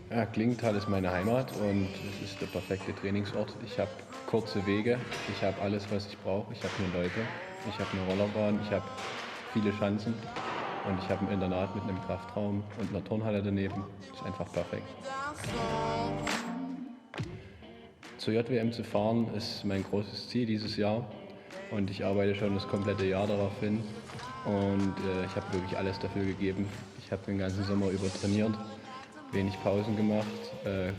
Ja, Klingenthal ist meine Heimat und es ist der perfekte Trainingsort. Ich habe kurze Wege, ich habe alles, was ich brauche. Ich habe nur Leute, ich habe eine Rollerbahn, ich habe viele Schanzen und ich habe ein Internat mit einem Kraftraum und einer Turnhalle daneben. Das ist einfach perfekt. Zur JWM zu fahren ist mein großes Ziel dieses Jahr und ich arbeite schon das komplette Jahr darauf hin und ich habe wirklich alles dafür gegeben. Ich habe den ganzen Sommer über trainiert, wenig Pausen gemacht,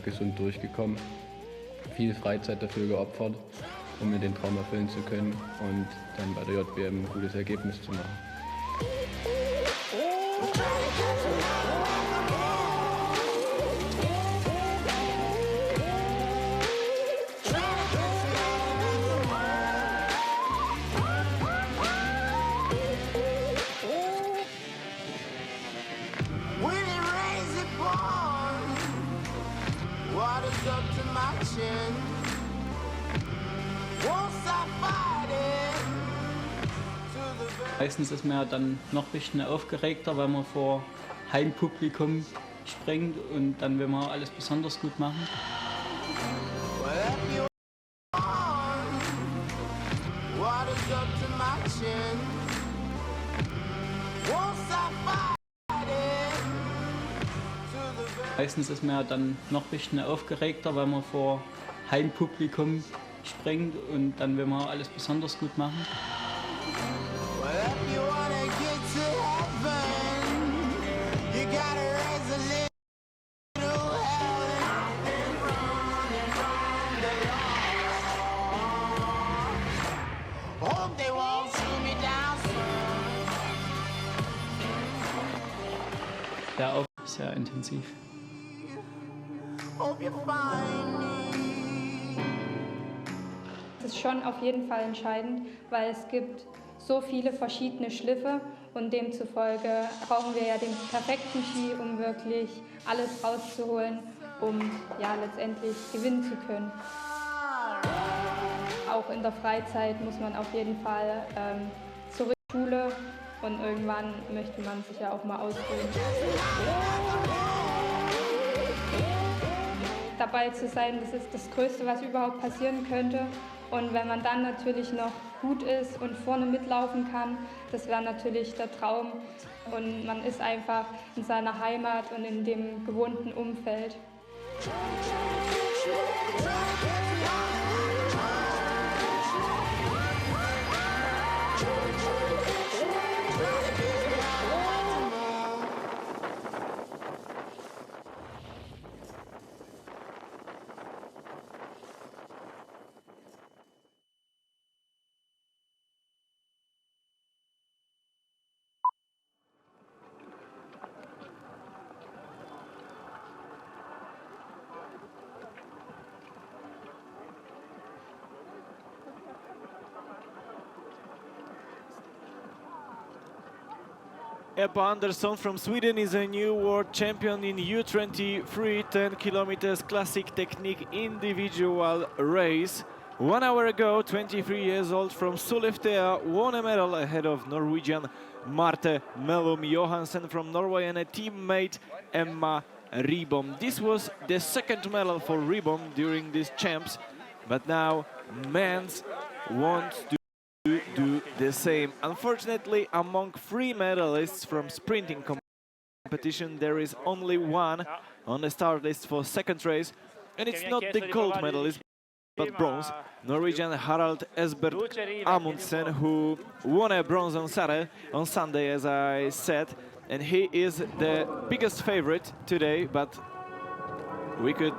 gesund durchgekommen, viel Freizeit dafür geopfert, um mir den Traum erfüllen zu können und dann bei der JWM ein gutes Ergebnis zu machen. Meistens ist man ja dann noch ein bisschen aufgeregter, weil man vor Heimpublikum springt und dann will man alles besonders gut machen. Meistens ist man ja dann noch ein bisschen aufgeregter, weil man vor Heimpublikum springt und dann will man alles besonders gut machen. Ja, auch sehr intensiv. Es ist schon auf jeden Fall entscheidend, weil es gibt so viele verschiedene Schliffe und demzufolge brauchen wir ja den perfekten Ski, um wirklich alles rauszuholen, um ja letztendlich gewinnen zu können. Auch in der Freizeit muss man auf jeden Fall zurück zur Schule und irgendwann möchte man sich ja auch mal ausruhen. Dabei zu sein, das ist das Größte, was überhaupt passieren könnte. Und wenn man dann natürlich noch gut ist und vorne mitlaufen kann, das wäre natürlich der Traum. Und man ist einfach in seiner Heimat und in dem gewohnten Umfeld. Ebba Andersson from Sweden is a new world champion in U23 10 kilometers classic technique individual race. 1 hour ago, 23 years old from Sollefteå won a medal ahead of Norwegian Marte Mellum Johansen from Norway and a teammate Emma Ribom. This was the second medal for Ribom during these champs, but now men's wants to do the same. Unfortunately, among 3 medalists from sprinting competition, there is only one on the start list for second race, and it's not the gold medalist, but bronze. Norwegian Harald Esbert Amundsen, who won a bronze on Sunday, as I said, and he is the biggest favorite today, but we could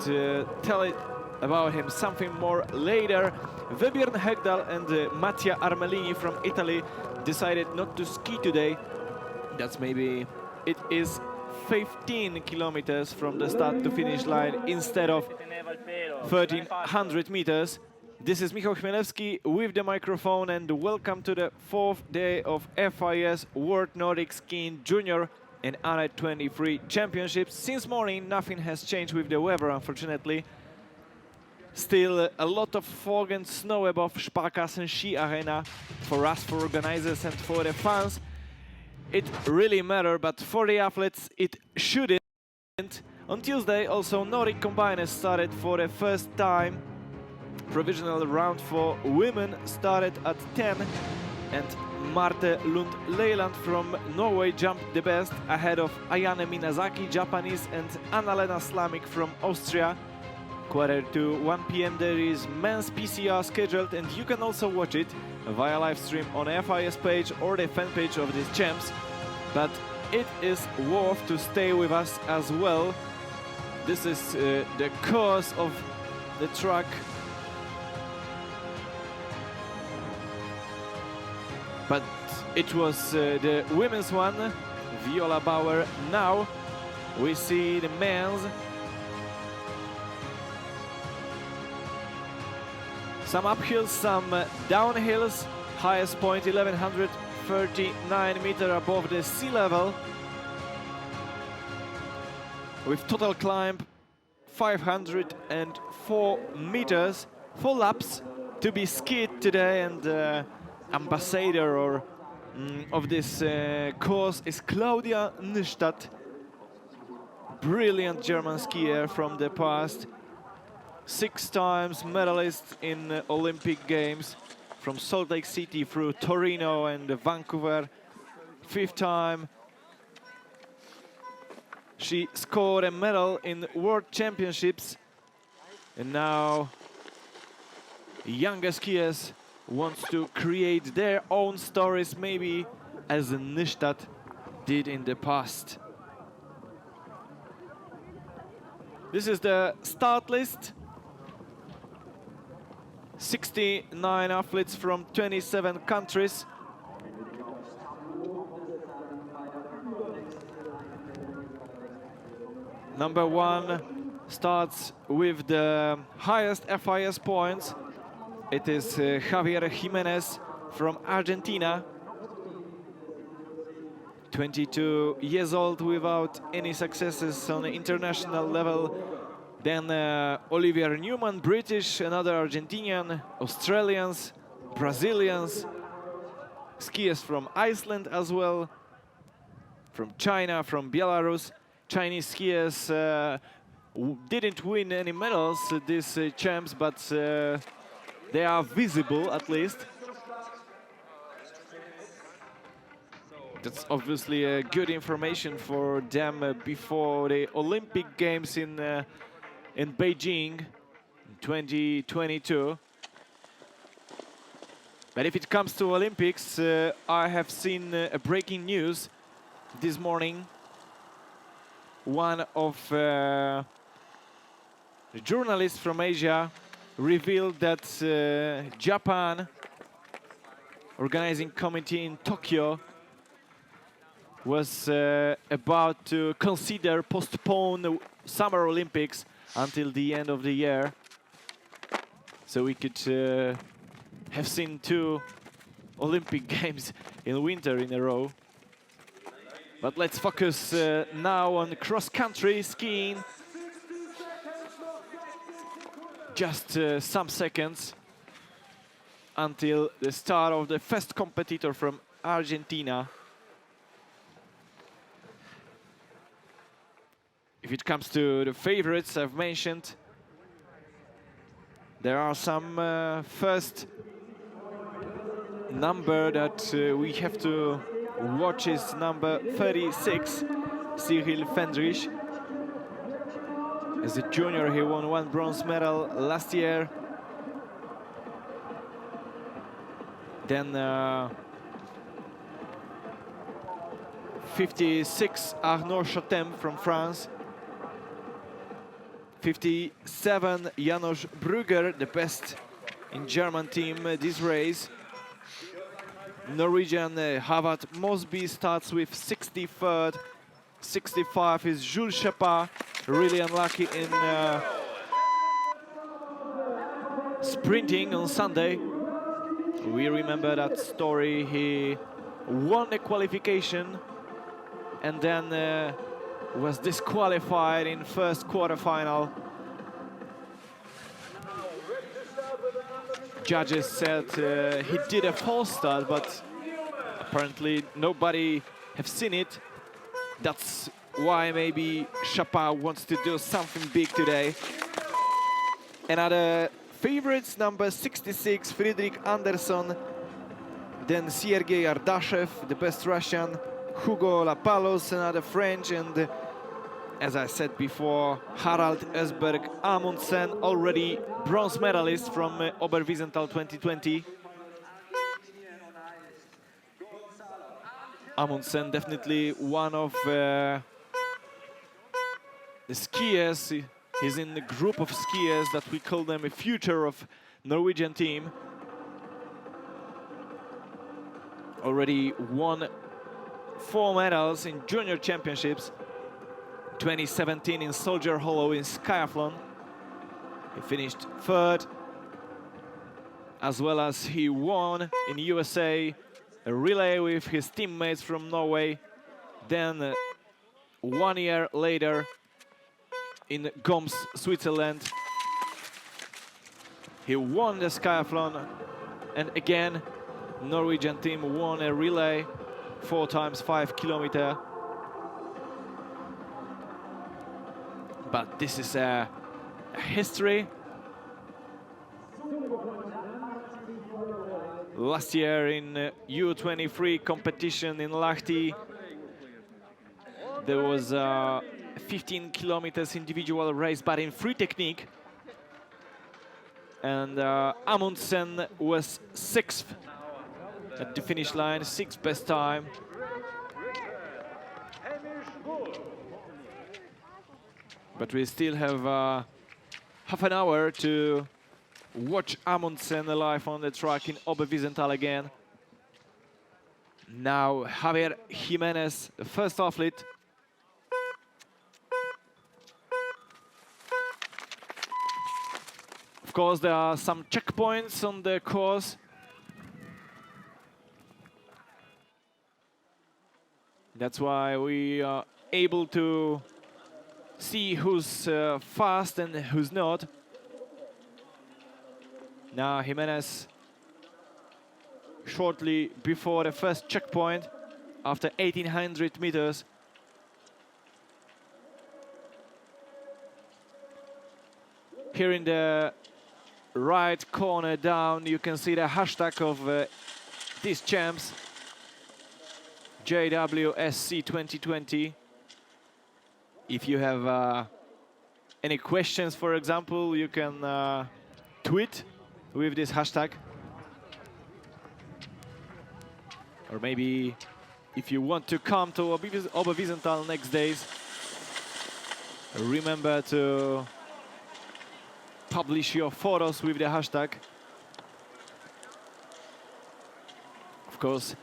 tell it about him something more later. Vebjörn Högdahl and Mattia Armelini from Italy decided not to ski today. That's maybe it is 15 kilometers from the start to finish line instead of 1300 meters. This is Michał Chmielewski with the microphone, and welcome to the 4th day of FIS World Nordic Skiing Junior and Under 23 Championships. Since morning, nothing has changed with the weather, unfortunately. Still a lot of fog and snow above Sparkassen Ski Arena for us, for organizers and for the fans. It really matters, but for the athletes it shouldn't. On Tuesday also Nordic Combiners started for the first time. Provisional round for women started at 10, and Marte Lund Leiland from Norway jumped the best ahead of Ayane Minazaki, Japanese, and Anna-Lena Slamik from Austria. 1:45 p.m. there is men's PCR scheduled, and you can also watch it via live stream on FIS page or the fan page of these champs. But it is worth to stay with us as well. This is the course of the track. But it was the women's one, Viola Bauer. Now we see the men's. Some uphills, some downhills. Highest point 1139 meters above the sea level. With total climb 504 meters. 4 laps to be skied today, and ambassador of this course is Claudia Nystadt. Brilliant German skier from the past. 6 times medalist in Olympic Games, from Salt Lake City through Torino and Vancouver. 5th time she scored a medal in World Championships, and now younger skiers want to create their own stories, maybe as Nystadt did in the past. This is the start list. 69 athletes from 27 countries. Number 1 starts with the highest FIS points. It is Javier Jimenez from Argentina. 22 years old without any successes on the international level. Then Olivier Newman, British, another Argentinian, Australians, Brazilians, skiers from Iceland as well, from China, from Belarus. Chinese skiers didn't win any medals at these champs, but they are visible at least. That's obviously good information for them before the Olympic Games in Beijing in 2022. But if it comes to Olympics, I have seen a breaking news this morning. One of the journalists from Asia revealed that Japan organizing committee in Tokyo was about to consider postpone the Summer Olympics until the end of the year, so we could have seen 2 Olympic Games in winter in a row. But let's focus now on cross-country skiing. Just some seconds until the start of the first competitor from Argentina. If it comes to the favorites I've mentioned, there are some first number that we have to watch is number 36, Cyril Fendrich. As a junior, he won 1 bronze medal last year. Then 56, Arnaud Chotem from France. 57, Janos Brugger, the best in German team this race. Norwegian Havard Mosby starts with 63rd. 65 is Jules Chapat, really unlucky in sprinting on Sunday. We remember that story. He won the qualification and then was disqualified in first quarterfinal. Judges said he did a false start, but apparently nobody have seen it. That's why maybe Chapat wants to do something big today. Another favorites, number 66, Friedrich Anderson. Then Sergei Ardashev, the best Russian. Hugo Lapalos, another French. And as I said before, Harald Ösberg Amundsen, already bronze medalist from Oberwiesenthal 2020. Amundsen definitely one of the skiers. He's in the group of skiers that we call them a future of Norwegian team. Already won 4 medals in junior championships. 2017 in Soldier Hollow in skiathlon. He finished 3rd, as well as he won in USA a relay with his teammates from Norway. Then 1 year later in Goms, Switzerland, he won the skiathlon, and again Norwegian team won a relay 4 times 5 kilometer. But this is a history. Last year in U23 competition in Lahti, there was a 15 kilometers individual race, but in free technique. And Amundsen was 6th at the finish line, 6th best time. But we still have half an hour to watch Amundsen live on the track in Oberwiesenthal again. Now Javier Jimenez, the first athlete. Of course, there are some checkpoints on the course. That's why we are able to see who's fast and who's not. Now Jimenez, shortly before the first checkpoint, after 1800 meters. Here in the right corner down, you can see the hashtag of these champs, JWSC 2020. If you have any questions, for example, you can tweet with this hashtag. Or maybe if you want to come to Oberwiesenthal next days, remember to publish your photos with the hashtag. Of course,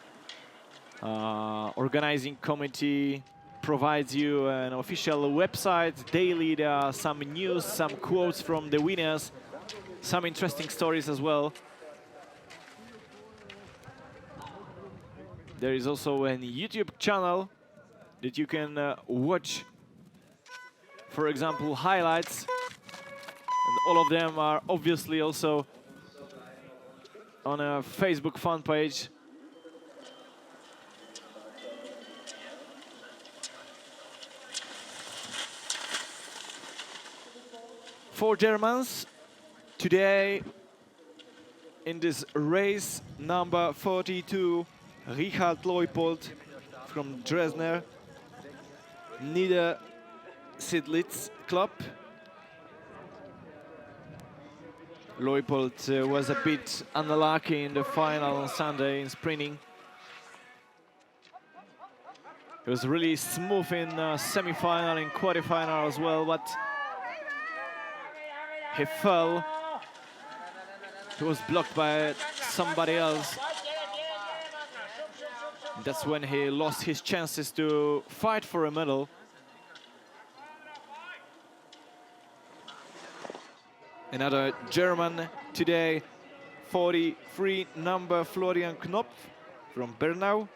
organizing committee provides you an official website. Daily there are some news, some quotes from the winners, some interesting stories as well. There is also a YouTube channel that you can watch, for example, highlights, and all of them are obviously also on a Facebook fan page. Four Germans today in this race, number 42, Richard Leupold from Dresdner, Niedersidlitz Club. Leupold was a bit unlucky in the final on Sunday in sprinting. He was really smooth in semi-final and quarter-final as well, but he fell. He was blocked by somebody else. That's when he lost his chances to fight for a medal. Another German today, 43 number Florian Knopf from Bernau.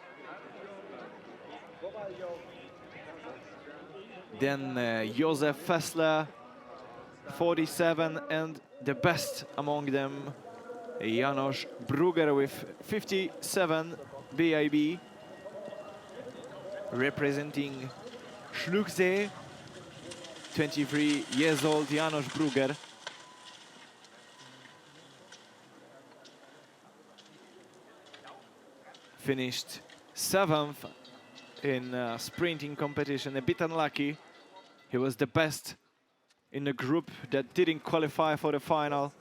Then Josef Fessler, 47, and the best among them, Janos Brugger with 57 BIB, representing Schluchsee, 23 years old Janos Brugger. Finished 7th in sprinting competition, a bit unlucky. He was the best in the group that didn't qualify for the final.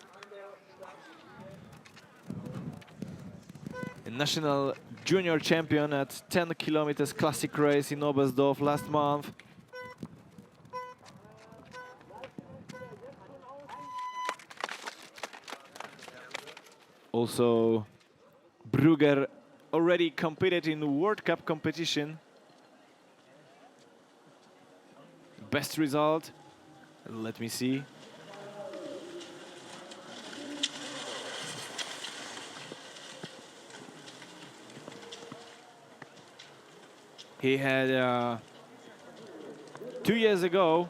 A national junior champion at 10 kilometers classic race in Oberstdorf last month. Also, Brugger already competed in the World Cup competition. Best result, let me see. He had 2 years ago,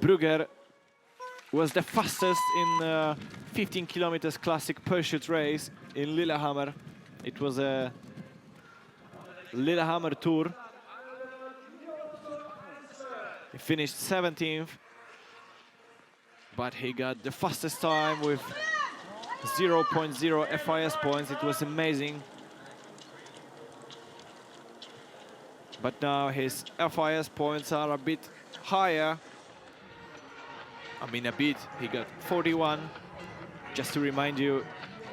Brugger was the fastest in 15 kilometers classic pursuit race in Lillehammer. It was a Lillehammer Tour. He finished 17th, but he got the fastest time with 0.0 FIS points. It was amazing. But now his FIS points are a bit higher. I mean a bit, he got 41. Just to remind you,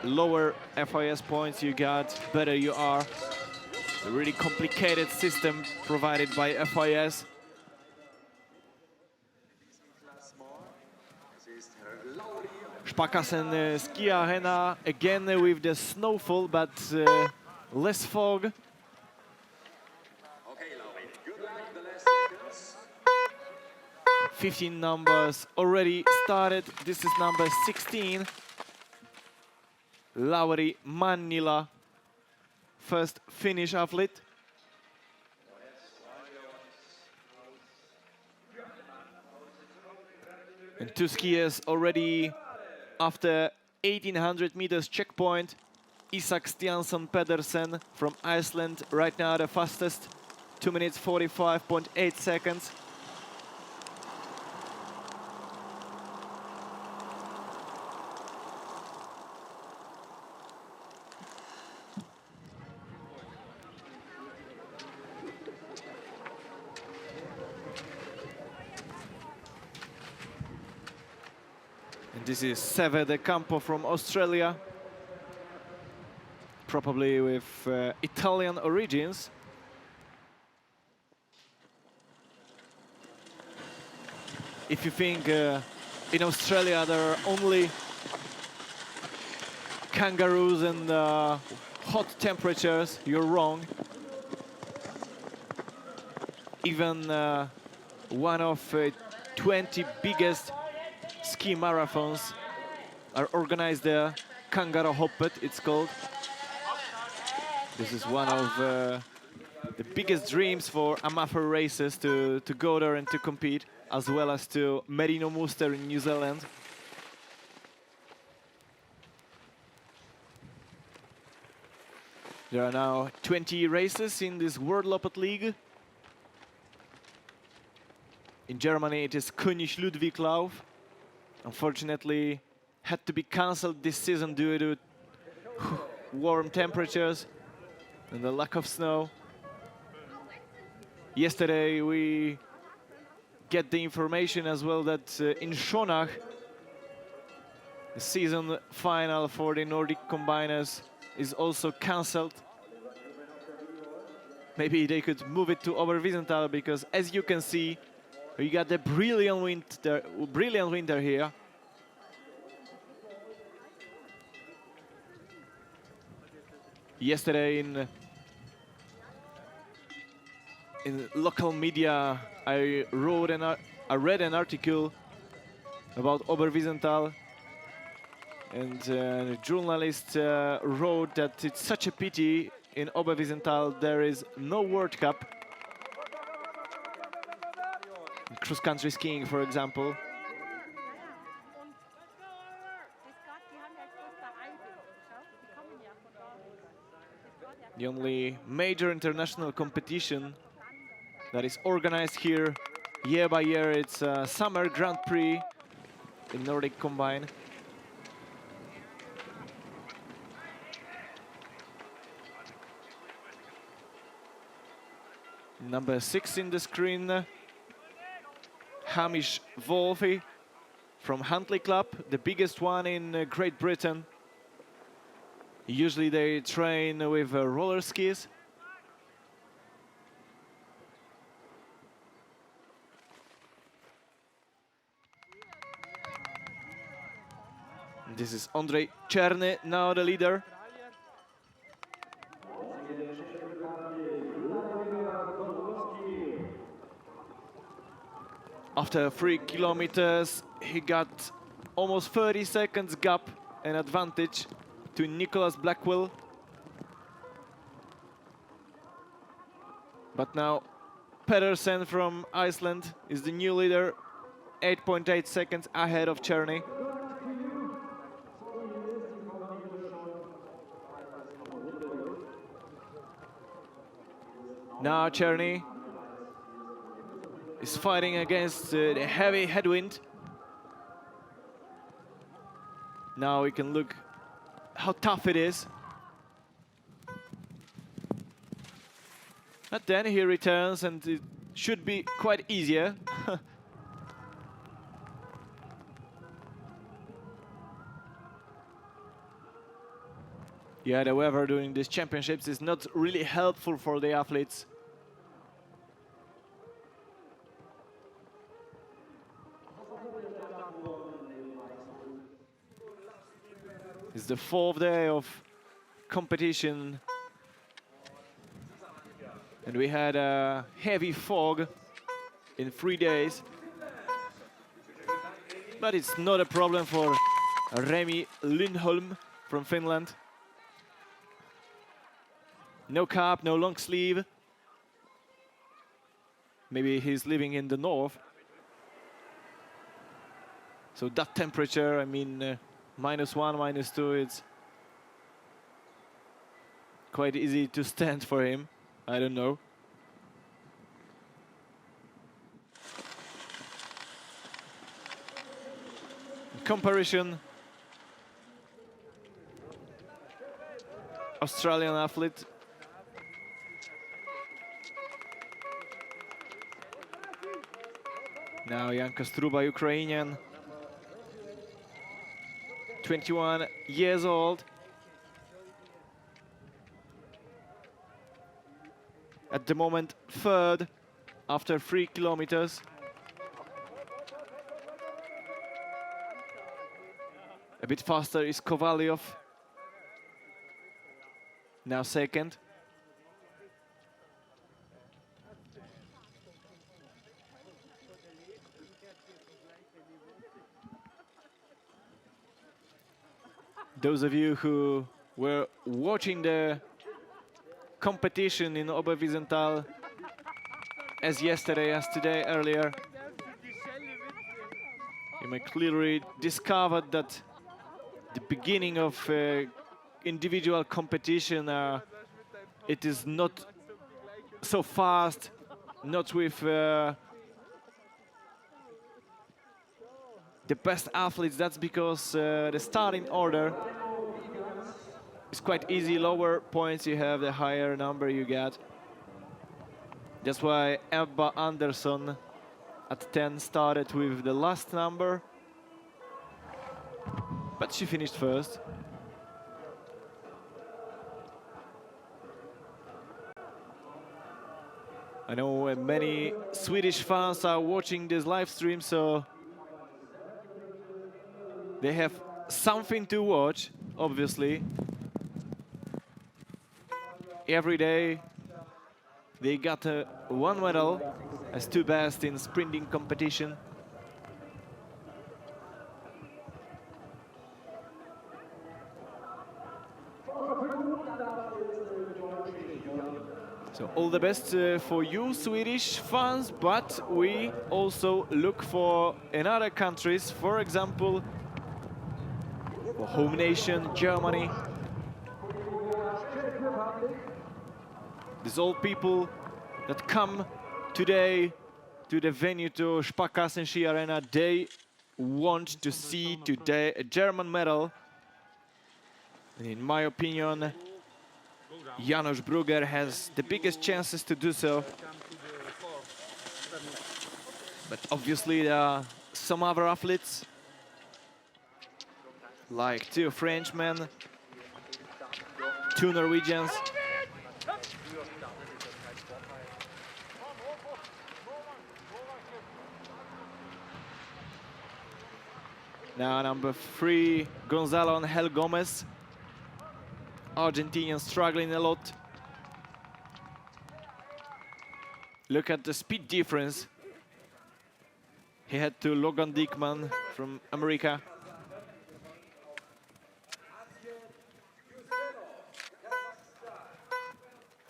lower FIS points you got, better you are. A really complicated system provided by FIS. Sparkassen Ski Arena again with the snowfall, but less fog. 15 numbers already started. This is number 16. Lauri Mannila, first Finnish athlete. And two skiers already after 1800 meters checkpoint. Isak Stiansson Pedersen from Iceland, right now the fastest, 2 minutes 45.8 seconds. And this is Seve de Campo from Australia, probably with Italian origins. If you think in Australia there are only kangaroos and hot temperatures, you're wrong. Even one of 20 biggest ski marathons are organized there. Kangarohoppet, it's called. This is one of the biggest dreams for amateur racers to go there and to compete, as well as to Merino Muster in New Zealand. There are now 20 races in this World Loppet League. In Germany it is König Ludwig Lauf. Unfortunately, had to be cancelled this season due to warm temperatures and the lack of snow. Yesterday we get the information as well that in Schonach, the season final for the Nordic combiners is also cancelled. Maybe they could move it to Oberwiesenthal, because as you can see, we got the brilliant winter here. Yesterday in local media, I read an article about Oberwiesenthal, and the journalist wrote that it's such a pity in Oberwiesenthal there is no World Cup. In cross-country skiing, for example. The only major international competition that is organized here year by year, it's Summer Grand Prix in Nordic Combine. Number 6 in the screen, Hamish Wolfe from Huntly Club, the biggest one in Great Britain. Usually they train with roller skis. This is Andrzej Czerny, now the leader. After 3 kilometers, he got almost 30 seconds gap and advantage to Nicholas Blackwell. But now Pedersen from Iceland is the new leader, 8.8 seconds ahead of Czerny. Now Czerny is fighting against the heavy headwind. Now we can look how tough it is. But then he returns and it should be quite easier. Yeah, the weather during these championships is not really helpful for the athletes. It's the 4th day of competition, and we had a heavy fog in 3 days. But it's not a problem for Remi Lindholm from Finland. No cap, no long sleeve. Maybe he's living in the north. So that temperature, I mean, -1, -2, it's quite easy to stand for him. I don't know. In comparison, Australian athlete now Janka Struba, Ukrainian, 21 years old. At the moment, 3rd after 3 kilometers. A bit faster is Kovalyov, now 2nd. Those of you who were watching the competition in Oberwiesenthal as yesterday, as today, earlier. You may clearly discover that the beginning of individual competition, it is not so fast, not with the best athletes. That's because the starting order is quite easy. Lower points you have, the higher number you get. That's why Ebba Andersson at 10 started with the last number, but she finished first. I know many Swedish fans are watching this live stream, so they have something to watch, obviously. Every day they got one medal as two best in sprinting competition. So all the best for you Swedish fans, but we also look for another countries, for example, for home nation Germany. These all people that come today to the venue, to Sparkassen Ski Arena, they want to see today a German medal. And in my opinion, Janusz Brugger has the biggest chances to do so. But obviously there are some other athletes, like two Frenchmen, two Norwegians. Now number 3, Gonzalo Angel Gomez. Argentinian struggling a lot. Look at the speed difference. He had to Logan Dickman from America.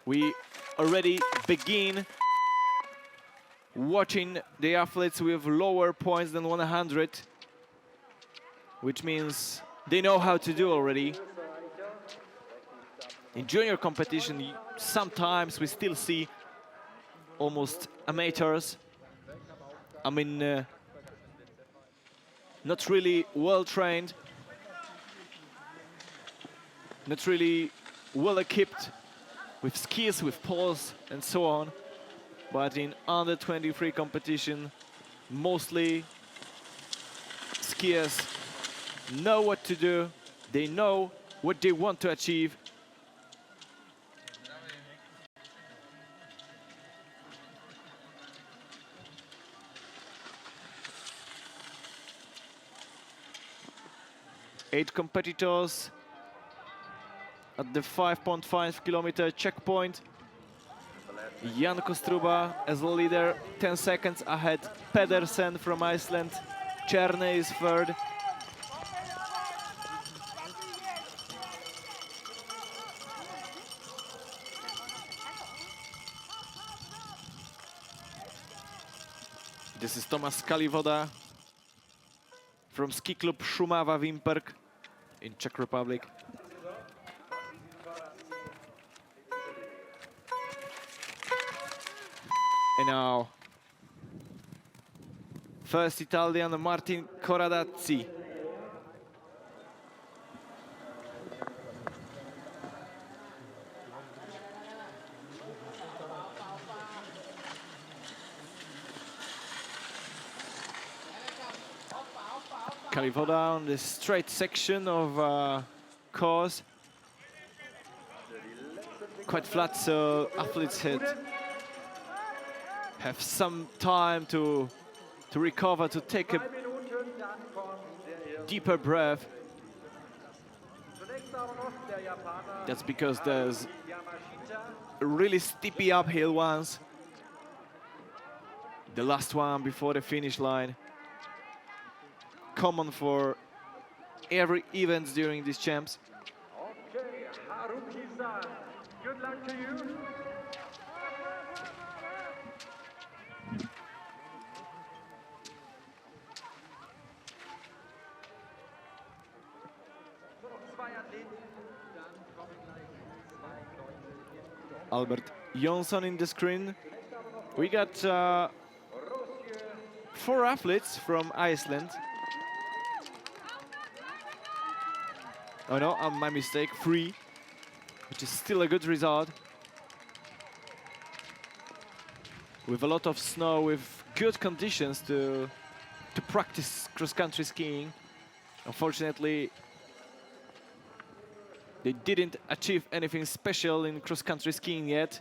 We already begin watching the athletes with lower points than 100, which means they know how to do already. In junior competition, sometimes we still see almost amateurs. I mean, not really well trained, not really well equipped with skis, with poles, and so on. But in under 23 competition, mostly skiers know what to do. They know what they want to achieve. Eight competitors at the 5.5 kilometer checkpoint. Jan Kostruba as the leader, 10 seconds ahead. Pedersen from Iceland. Czerne is third. This is Tomasz Kalivoda from Ski Club Šumava Vimperk in Czech Republic. And now, first Italian, Martin Corradazzi. Kalivoda on the straight section of course. Quite flat, so athletes have some time to recover, to take a deeper breath. That's because there's a really steepy uphill ones. The last one before the finish line. Common for every event during these champs. Good luck to you. Albert Jonsson in the screen. We got 4 athletes from Iceland. Oh no, my mistake, 3, which is still a good result. With a lot of snow, with good conditions to practice cross-country skiing. Unfortunately, they didn't achieve anything special in cross-country skiing yet.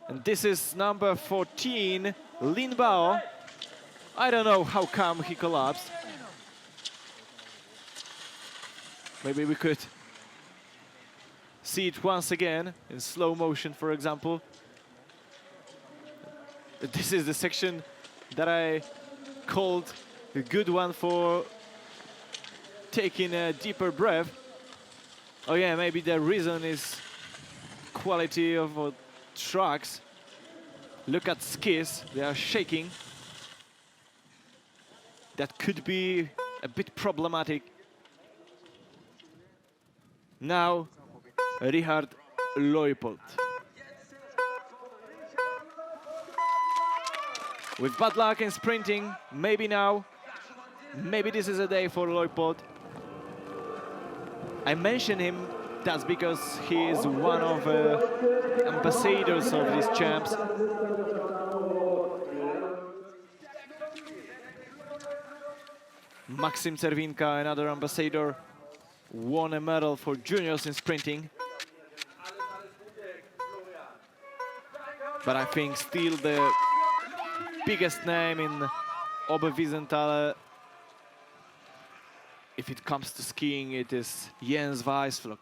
And this is number 14, Lin Bao. I don't know how come he collapsed. Maybe we could see it once again in slow motion, for example. This is the section that I called a good one for taking a deeper breath. Oh yeah, maybe the reason is quality of tracks. Look at skis, they are shaking. That could be a bit problematic. Now, Richard Leupold. With bad luck in sprinting, maybe now, maybe this is a day for Leupold. I mention him, that's because he is one of the ambassadors of these champs. Maxim Czerwinka, another ambassador, won a medal for juniors in sprinting. But I think still the biggest name in Oberwiesenthal, if it comes to skiing, it is Jens Weissflok.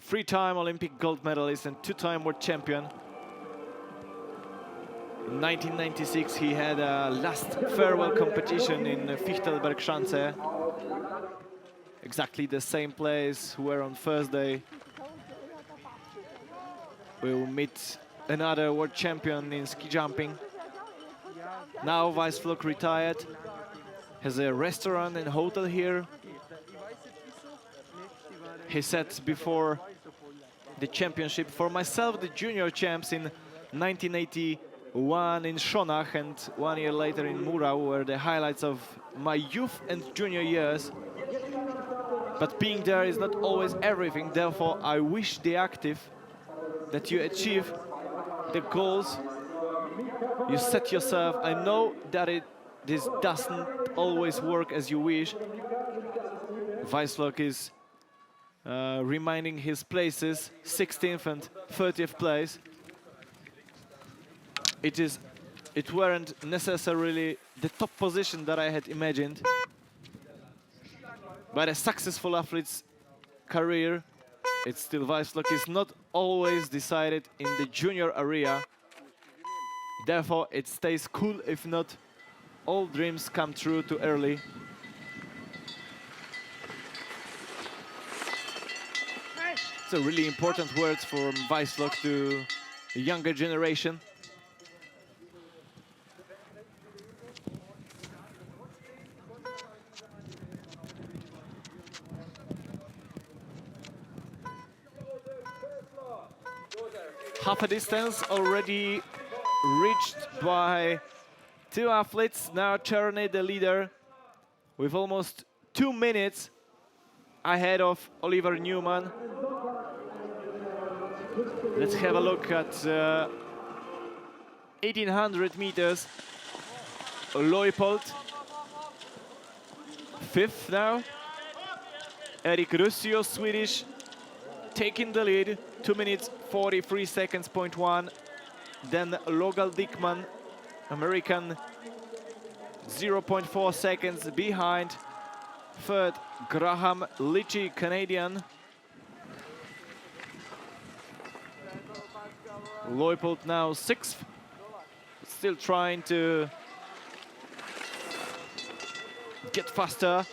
3-time Olympic gold medalist and 2-time world champion. In 1996, he had a last farewell competition in Fichtelbergschanze. Exactly the same place where on Thursday we will meet another world champion in ski jumping. Now Weissflok retired, has a restaurant and hotel here. He said before the championship, for myself, the junior champs in 1981 in Schonach and 1 year later in Murau were the highlights of my youth and junior years. But being there is not always everything, therefore I wish the active that you achieve the goals you set yourself. I know that this doesn't always work as you wish. Weissflok is reminding his places, 16th and 30th place. It weren't necessarily the top position that I had imagined. But a successful athlete's career, it's still Weissflok is not always decided in the junior area. Therefore, it stays cool if not all dreams come true too early. So really important words from Weissflok to the younger generation. Half a distance already reached by 2 athletes. Now Czerny, the leader, with almost 2 minutes ahead of Oliver Newman. Let's have a look at 1800 meters. Leupold, 5th now. Erik Russio, Swedish, taking the lead, 2 minutes 43 seconds, 0.1. Then Logal Dickman, American, 0.4 seconds behind. 3rd, Graham Litchi, Canadian. Leupold now 6th, still trying to get faster.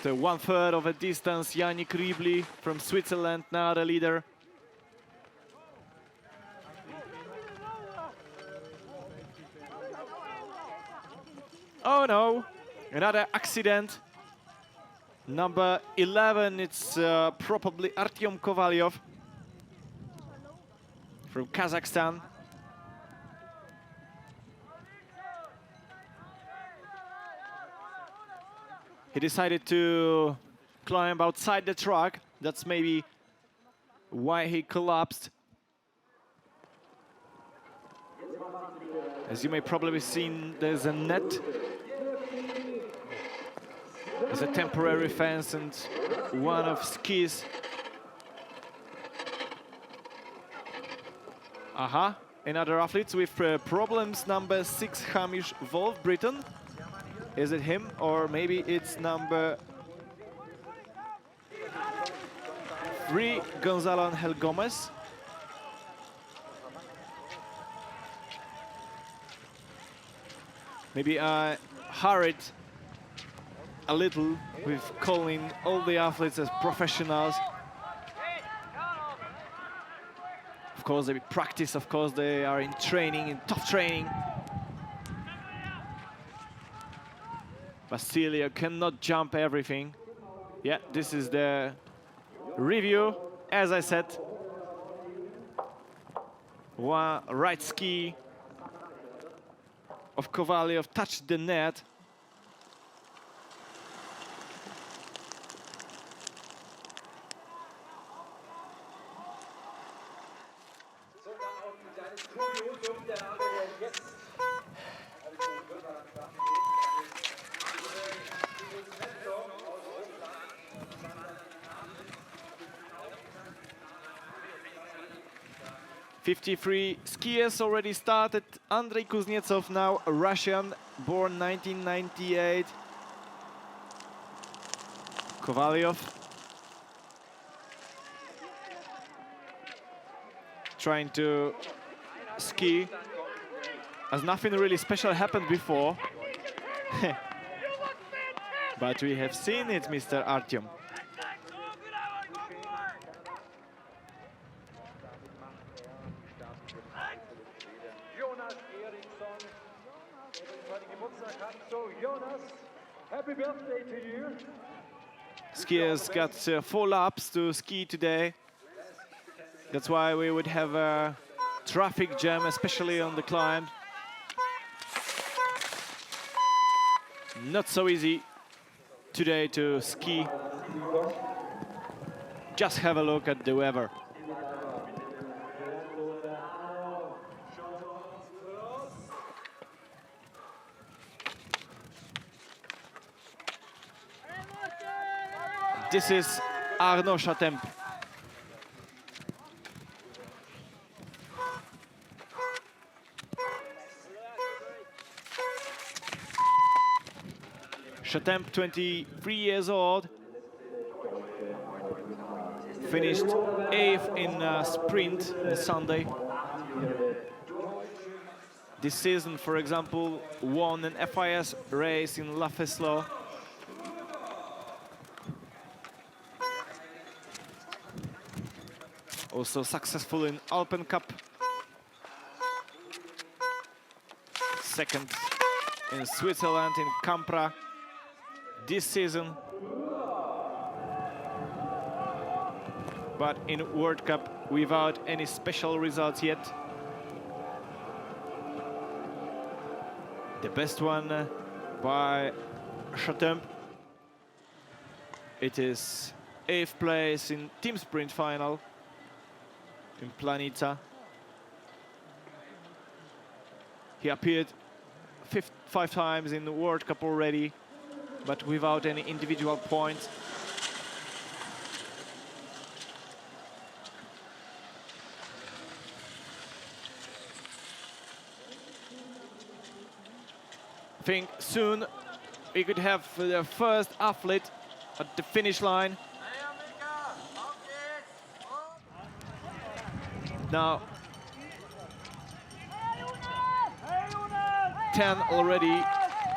After 1/3 of a distance, Yannick Riebli from Switzerland, now the leader. Oh no, another accident. Number 11, it's probably Artyom Kovalyov from Kazakhstan. He decided to climb outside the track. That's maybe why he collapsed. As you may probably have seen, there's a net. There's a temporary fence and one of skis. Aha, another athlete with problems. Number 6, Hamish Wolf, Britain. Is it him, or maybe it's number 3, Gonzalo Angel Gomez? Maybe I hurried a little with calling all the athletes as professionals. Of course, they practice, of course, they are in training, in tough training. But still, you cannot jump everything. Yeah, this is the review. As I said, one right ski of Kovalyov touched the net. '53 skiers already started. Andrei Kuznetsov, now a Russian, born 1998. Kovalyov trying to ski as nothing really special happened before. But we have seen it, Mr. Artyom. Happy birthday to you. Skiers got 4 laps to ski today. That's why we would have a traffic jam, especially on the climb. Not so easy today to ski. Just have a look at the weather. This is Arnaud Chatemp. Chatemp, 23 years old, finished 8th in a sprint on Sunday. This season, for example, won an FIS race in La Feslo. Also successful in Alpen Cup. Second in Switzerland in Campra this season. But in World Cup without any special results yet. The best one by Chatemp. It is 8th place in team sprint final in Planica. He appeared 5 times in the World Cup already, but without any individual points. I think soon we could have the first athlete at the finish line. Now, 10 already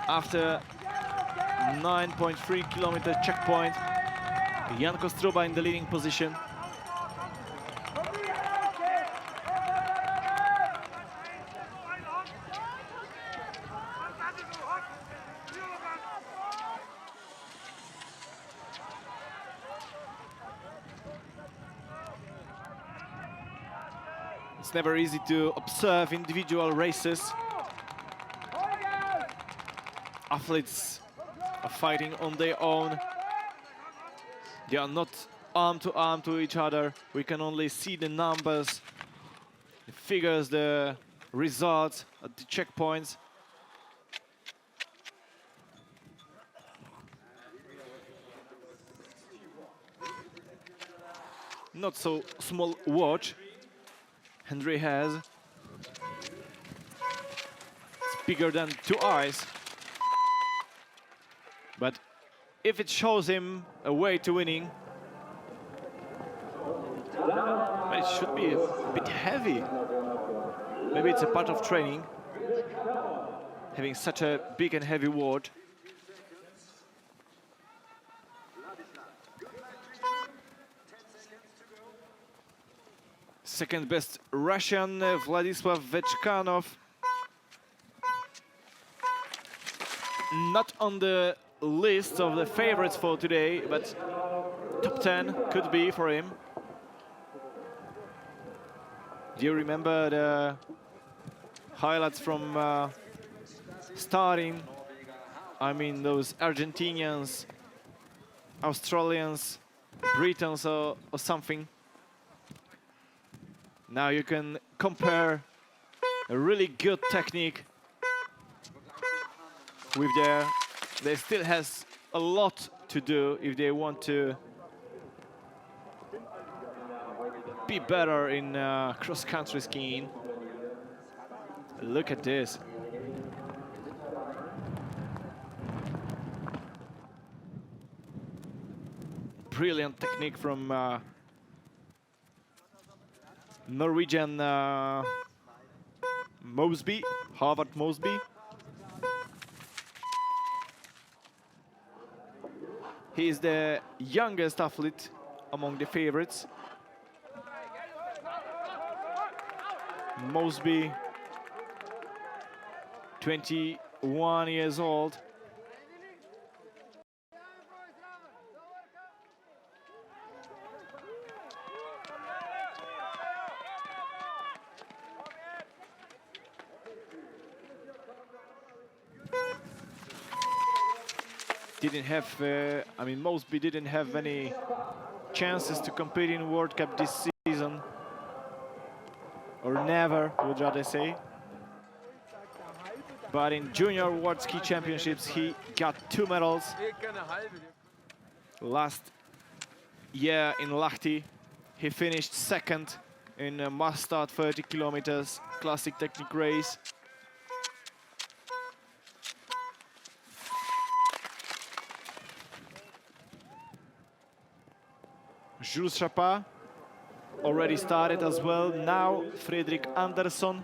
after 9.3-kilometer checkpoint. Jan Kostruba in the leading position. It's never easy to observe individual races. Athletes are fighting on their own. They are not arm to each other. We can only see the numbers, the figures, the results at the checkpoints. Not so small watch Henry has. It's bigger than 2 eyes. But if it shows him a way to winning, but it should be a bit heavy. Maybe it's a part of training, having such a big and heavy watch. Second best Russian, Vladislav Vechkanov. Not on the list of the favorites for today, but top 10 could be for him. Do you remember the highlights from starting? I mean, those Argentinians, Australians, Britons or something. Now you can compare a really good technique with their. They still has a lot to do if they want to be better in cross-country skiing. Look at this. Brilliant technique from Norwegian Mosby, Harvard Mosby. He is the youngest athlete among the favorites. Mosby, 21 years old. Didn't have, I mean, Mosby didn't have any chances to compete in World Cup this season. Or never, would rather say. But in Junior World Ski Championships, he got 2 medals. Last year in Lahti, he finished second in a must-start 30 kilometers classic technique race. Jules Chapa already started as well. Now Fredrik Andersson.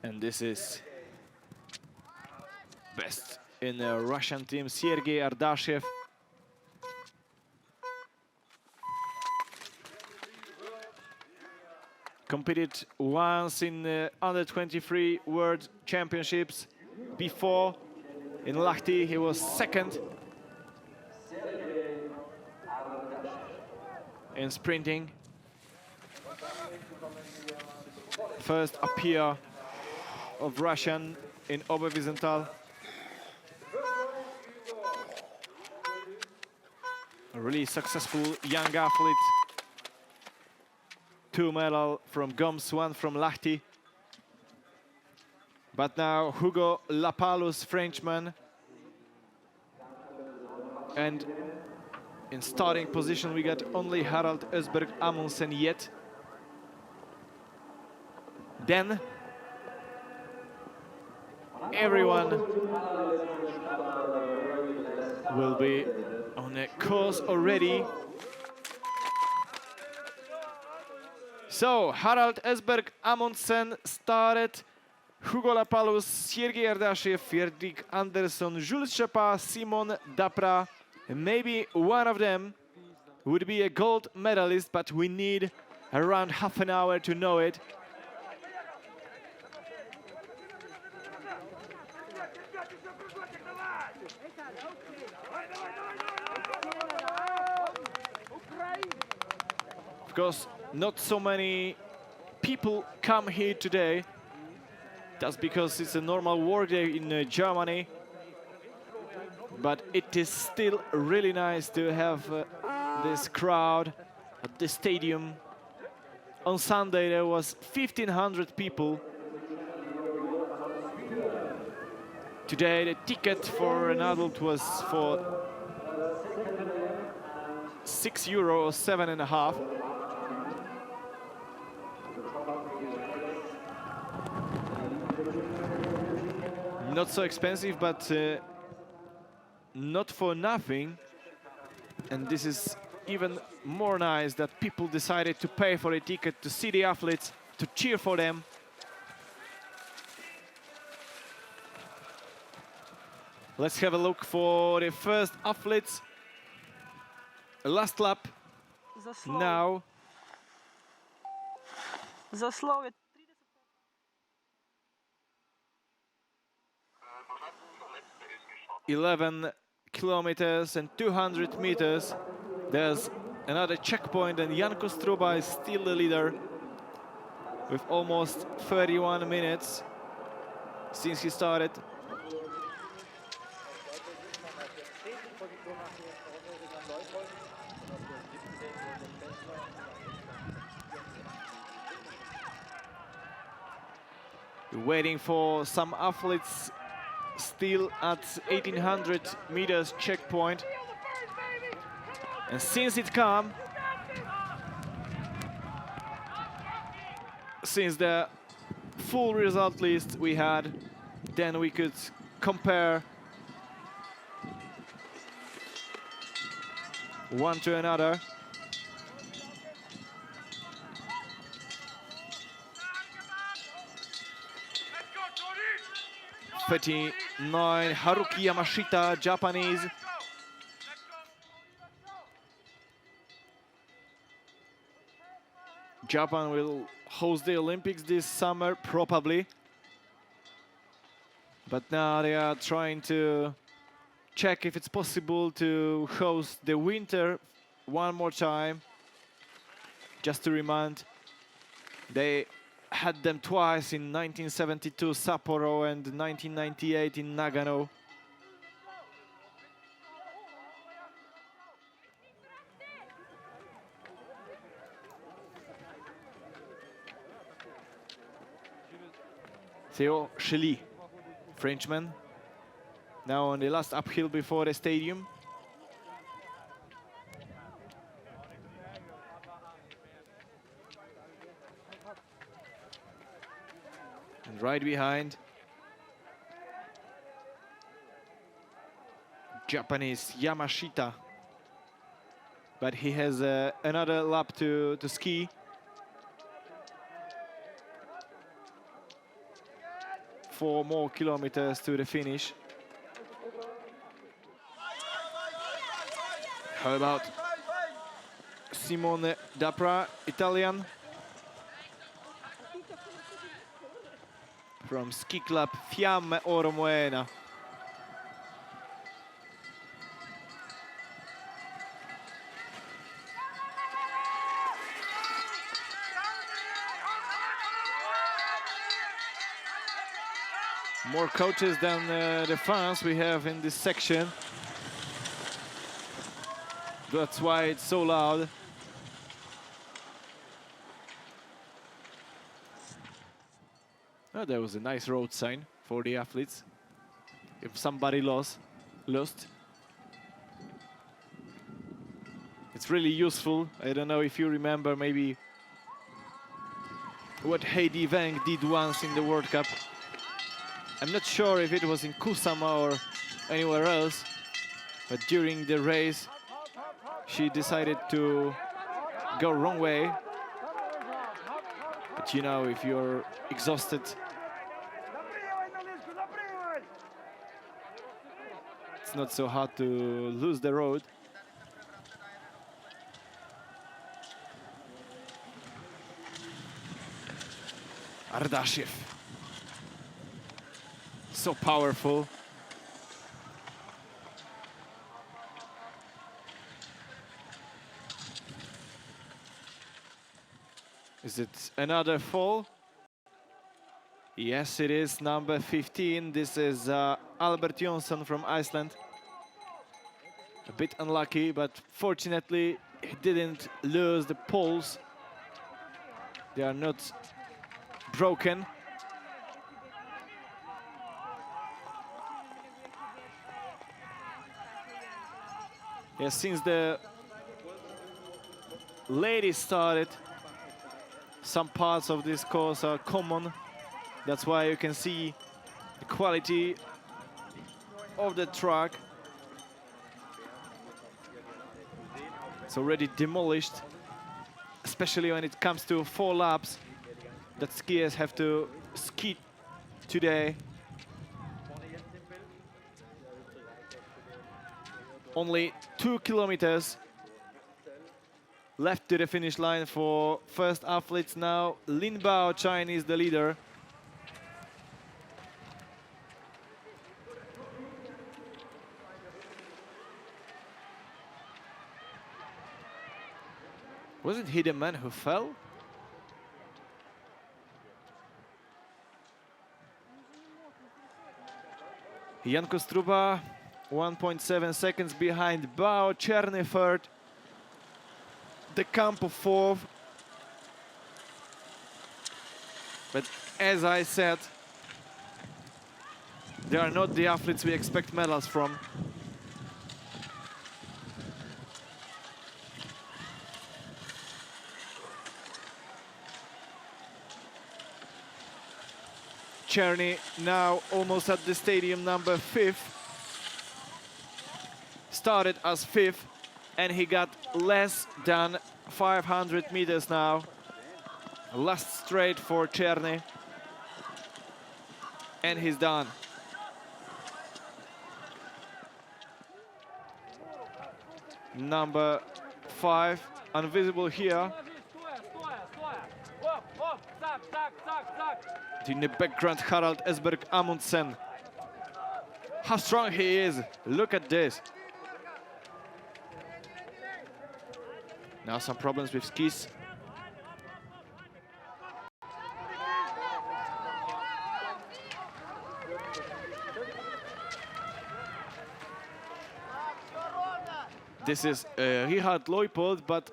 And this is best in the Russian team, Sergei Ardashyev. Competed once in the under-23 World Championships. Before, in Lahti, he was second in sprinting. First appear of Russian in Oberwiesenthal. A really successful young athlete. 2 medals from Goms, 1 from Lahti. But now Hugo Lapalus, Frenchman. And in starting position we got only Harald Østberg Amundsen yet. Then everyone will be on a course already. So, Harald Esberg Amundsen started. Hugo Lapalus, Sergei Ardashiev, Fredrik Andersson, Jules Chapa, Simon Dapra. And maybe one of them would be a gold medalist, but we need around half an hour to know it. Of course, not so many people come here today. That's because it's a normal work day in Germany. But it is still really nice to have this crowd at the stadium. On Sunday there was 1,500 people. Today the ticket for an adult was for €6 or 7.5. Not so expensive, but not for nothing. And this is even more nice that people decided to pay for a ticket to see the athletes, to cheer for them. Let's have a look for the first athletes. Last lap now. Засловит. 11 kilometers and 200 meters. There's another checkpoint, and Jan Kostruba is still the leader with almost 31 minutes since he started. Waiting for some athletes still at 1800 meters checkpoint. And since it come, since the full result list we had, then we could compare one to another. '39 Haruki Yamashita, Japanese. Japan will host the Olympics this summer, probably. But now they are trying to check if it's possible to host the winter one more time. Just to remind, they had them twice in 1972 Sapporo and 1998 in Nagano. Theo Chely, Frenchman, now on the last uphill before the stadium. And right behind, Japanese Yamashita, but he has another lap to ski. 4 more kilometers to the finish. How about Simone Dapra, Italian, from ski club Fiamme Oromoena. More coaches than the fans we have in this section. That's why it's so loud. Oh, there was a nice road sign for the athletes. If somebody lost. It's really useful. I don't know if you remember maybe what Heidi Weng did once in the World Cup. I'm not sure if it was in Kusama or anywhere else, but during the race she decided to go wrong way But you know, if you're exhausted, it's not so hard to lose the road. Ardashiev. So powerful. Is it another fall? Yes, it is number 15. This is Albert Jonsson from Iceland. A bit unlucky, but fortunately he didn't lose the poles. They are not broken. Yes, since the ladies started, some parts of this course are common. That's why you can see the quality of the track. It's already demolished, especially when it comes to 4 laps that skiers have to ski today. Only 2 kilometers left to the finish line for first athletes now. Lin Bao Chin is the leader. Wasn't he the man who fell? Jan Kostruba, 1.7 seconds behind Bao, Czerny third, De Campo fourth. But as I said, they are not the athletes we expect medals from. Czerny now almost at the stadium, number 5th. Started as 5th, and he got less than 500 meters now. Last straight for Czerny, and he's done. Number 5, invisible here. In the background, Harald Esberg Amundsen. How strong he is, look at this. Now some problems with skis. This is Richard Leupold, but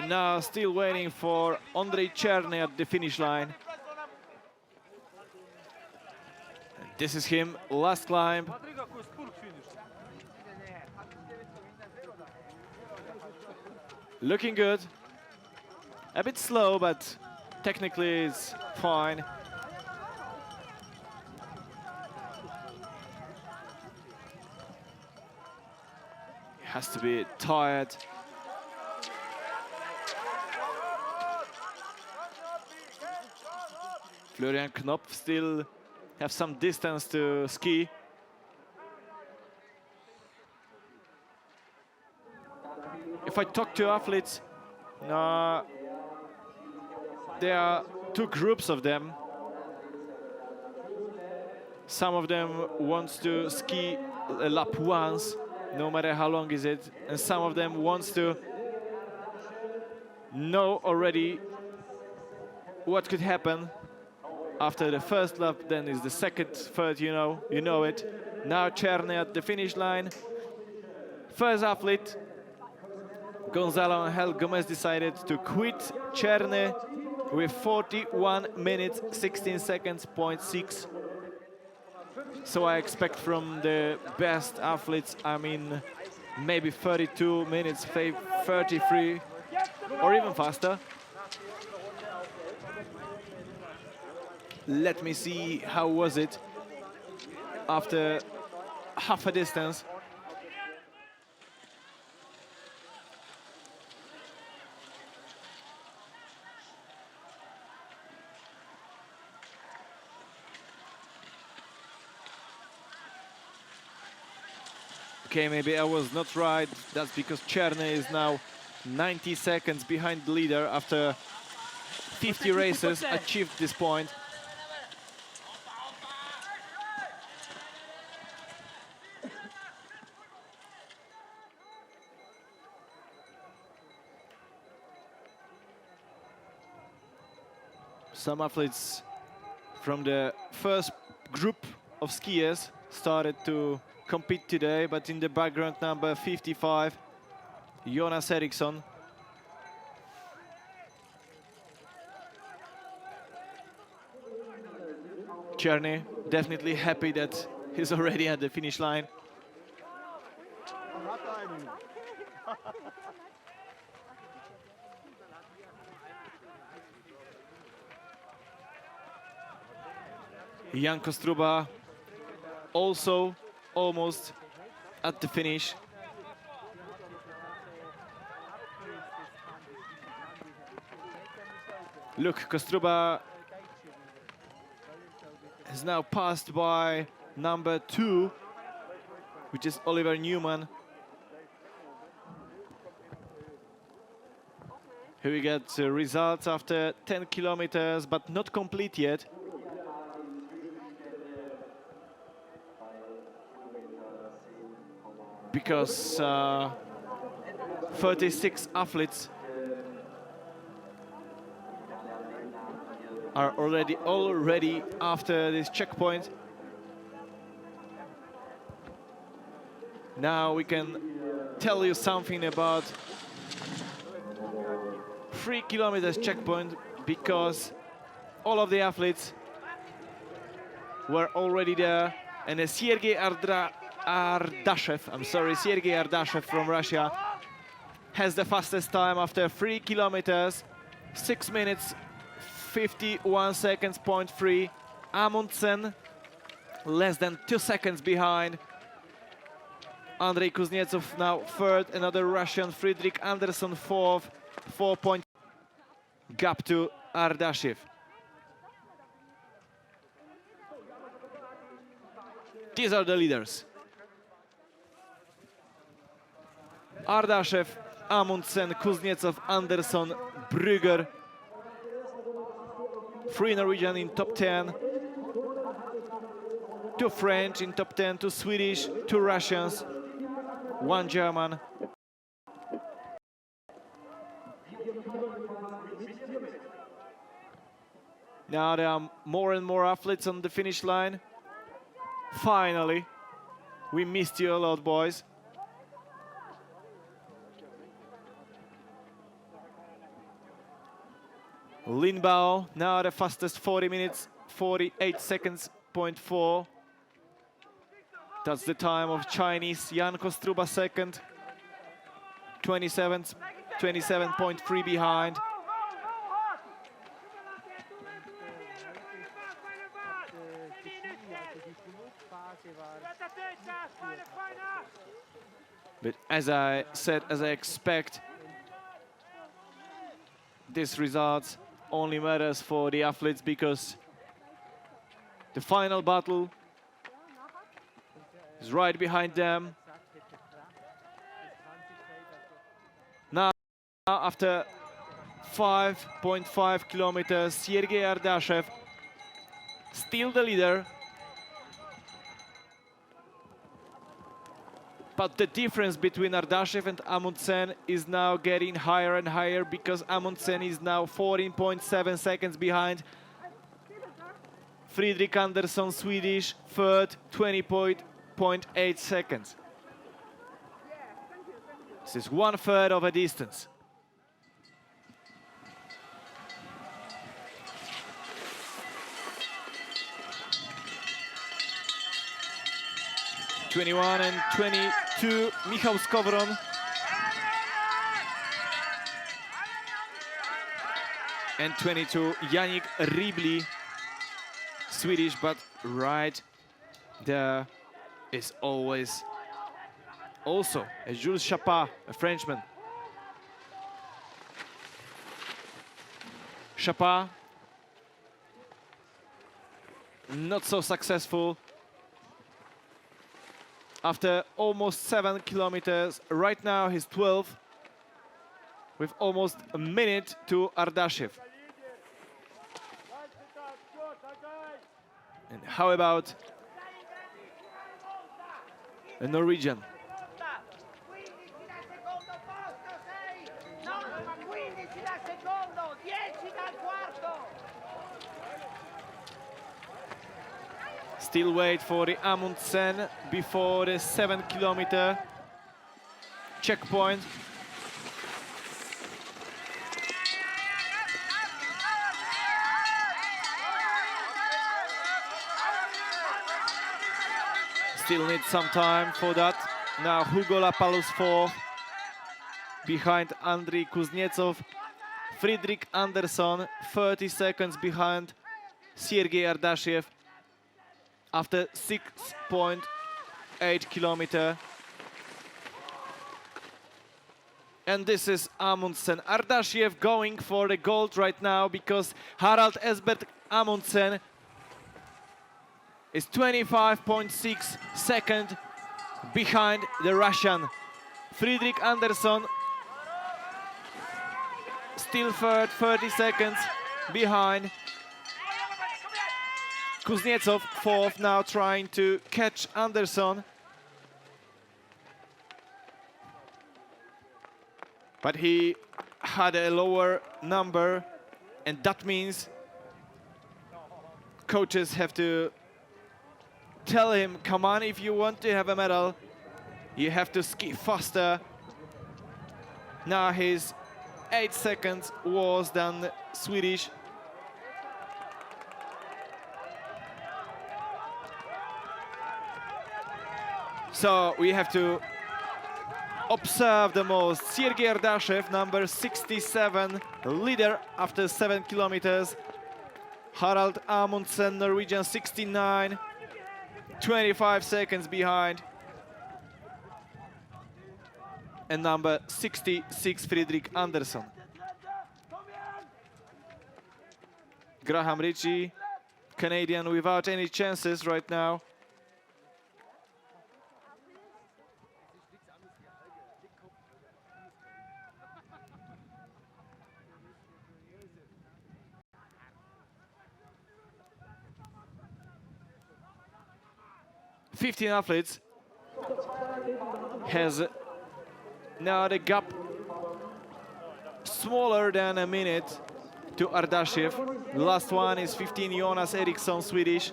now still waiting for Ondrej Czerny at the finish line. And this is him, last climb. Looking good. A bit slow, but technically it's fine. Has to be tired. Florian Knopf still have some distance to ski. If I talk to athletes, there are 2 groups of them. Some of them wants to ski a lap once, no matter how long is it, and some of them wants to know already what could happen after the first lap. Then is the second, third, you know it. Now Czerny at the finish line. First athlete, Gonzalo Angel Gomez, decided to quit Czerny with 41 minutes, 16 seconds, 0.6. So I expect from the best athletes, I mean, maybe 32 minutes, 33, or even faster. Let me see how was it after half a distance. Okay, maybe I was not right. That's because Czerny is now 90 seconds behind the leader after 50 races, achieved this point. Some athletes from the first group of skiers started to compete today, but in the background, number 55, Jonas Eriksson. Czerny definitely happy that he's already at the finish line. Jan Kostruba also almost at the finish. Look, Kostruba is now passed by number 2, which is Oliver Newman. Here we get results after 10 kilometers, but not complete yet. Because 36 athletes are already after this checkpoint. Now we can tell you something about 3 kilometers checkpoint, because all of the athletes were already there, and Sergei Ardashev from Russia has the fastest time after 3 kilometers, 6 minutes 51 seconds, 0.3. Amundsen less than 2 seconds behind. Andrei Kuznetsov now third, another Russian, Friedrich Anderson fourth, 4 point gap to Ardashev. These are the leaders. Ardashev, Amundsen, Kuznetsov, Anderson, Brügger. 3 Norwegian in top 10. 2 French in top 10, 2 Swedish, 2 Russians, 1 German. Now there are more and more athletes on the finish line. Finally, we missed you a lot, boys. Linbao, now the fastest, 40 minutes, 48 seconds, 0.4. That's the time of Chinese. Jan Kostruba second, 27.3 behind. But as I said, as I expect, this result only matters for the athletes, because the final battle is right behind them. Now, after 5.5 kilometers, Sergei Ardashev, still the leader. But the difference between Ardashev and Amundsen is now getting higher and higher, because Amundsen is now 14.7 seconds behind. Friedrich Anderson, Swedish, third, 20.8 seconds. This is 1/3 of a distance. (21 and 22) Michał Skowron. And 22 Yannick Ribli, Swedish, but right there is always also a Jules Chapat, a Frenchman. Chapat, not so successful after almost 7 kilometers. Right now he's 12th with almost a minute to Ardashiev. And how about a Norwegian? Still wait for the Amundsen before the 7-kilometer checkpoint. Still need some time for that. Now Hugo Lapalus fourth, behind Andriy Kuznetsov. Friedrich Andersson 30 seconds behind Sergei Ardashiev after 6.8 kilometer. And this is Amundsen. Ardashiev going for the gold right now because Harald Esbert Amundsen is 25.6 seconds behind the Russian. Friedrich Andersson still third, 30 seconds behind. Kuznetsov fourth, now trying to catch Andersson. But he had a lower number, and that means coaches have to tell him, come on, if you want to have a medal, you have to ski faster. Now he's 8 seconds worse than the Swedish. So we have to observe the most. Sergei Ardashiev, number 67, leader after 7 kilometers. Harald Amundsen, Norwegian, 69, 25 seconds behind. And number 66, Friedrich Andersson. Graham Ritchie, Canadian, without any chances right now. Fifteen athletes has now the gap smaller than a minute to Ardashiev. The last one is 15, Jonas Eriksson, Swedish.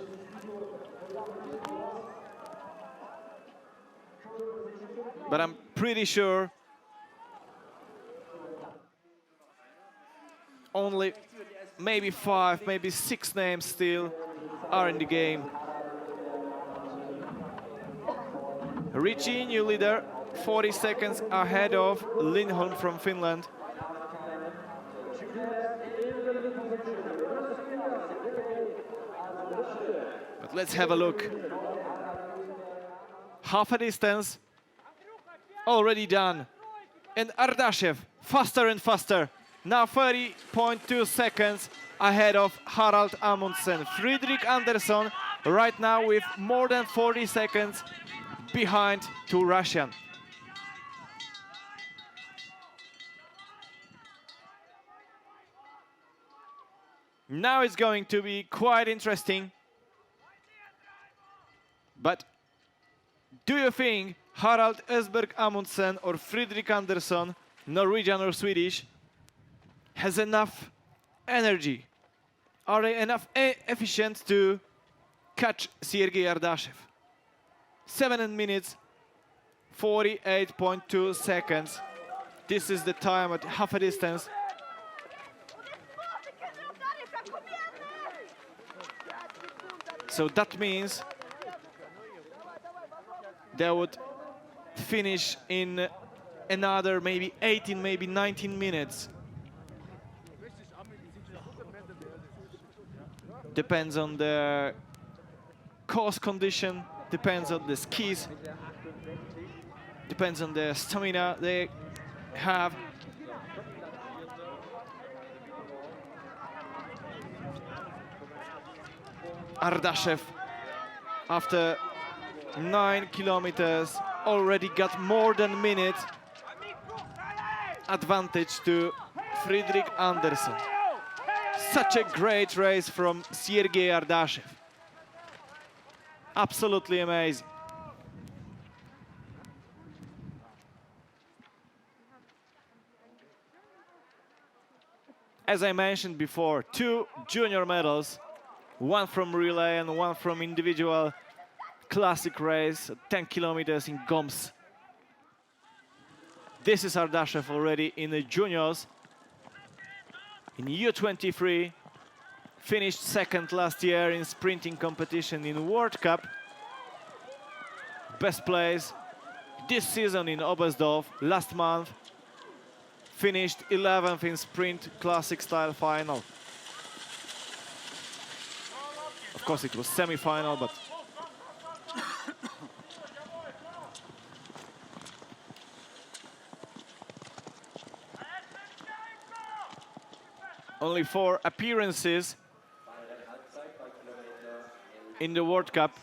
But I'm pretty sure only maybe 5, maybe 6 names still are in the game. Ritchie, new leader, 40 seconds ahead of Lindholm from Finland. But let's have a look. Half a distance already done. And Ardashiev faster and faster. Now 30.2 seconds ahead of Harald Amundsen. Friedrich Andersson right now with more than 40 seconds behind two Russian. Now it's going to be quite interesting. But do you think Harald Esberg Amundsen or Friedrich Andersson, Norwegian or Swedish, has enough energy? Are they enough efficient to catch Sergei Ardashiev? 7 minutes, 48.2 seconds. This is the time at half a distance. So that means they would finish in another maybe 18, maybe 19 minutes. Depends on the course condition, depends on the skis, depends on the stamina they have. Ardashiev, after 9 kilometers, already got more than a minute advantage to Friedrich Andersen. Such a great race from Sergei Ardashev. Absolutely amazing. As I mentioned before, 2 junior medals, one from relay and one from individual classic race, 10 kilometers in Goms. This is Ardashev already in the juniors. In U23, finished second last year in sprinting competition in World Cup. Best place this season in Oberstdorf last month. Finished 11th in sprint classic style final. Of course it was semi-final, but only 4 appearances in the World Cup.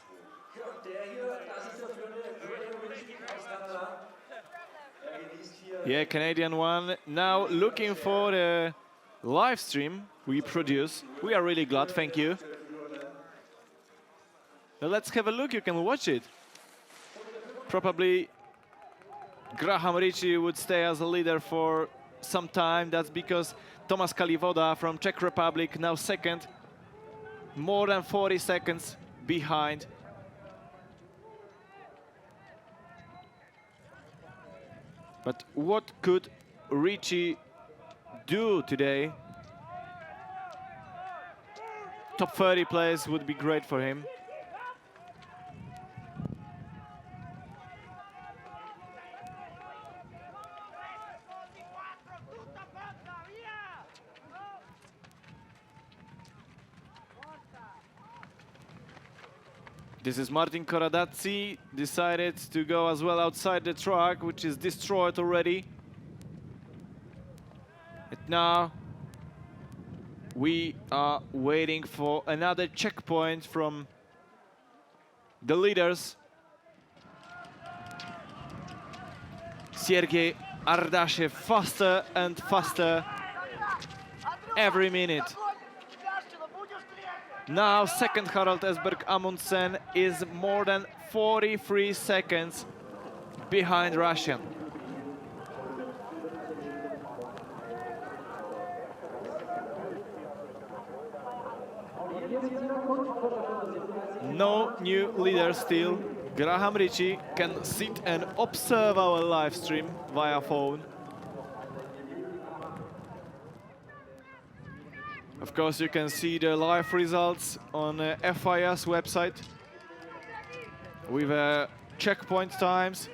Yeah, Canadian one. Now looking for the live stream we produce. We are really glad, thank you. Now let's have a look, you can watch it. Probably Graham Ritchie would stay as a leader for some time. That's because Tomasz Kalivoda from Czech Republic, now second, more than 40 seconds behind. But what could Ritchie do today? Top 30 place would be great for him. This is Martin Koradazzi, decided to go as well outside the track, which is destroyed already. And now we are waiting for another checkpoint from the leaders. Sergei Ardashev faster and faster every minute. Now second Harald Esberg Amundsen is more than 43 seconds behind Russian. No new leader still. Graham Ritchie can sit and observe our live stream via phone. Of course, you can see the live results on FIS website with checkpoint times.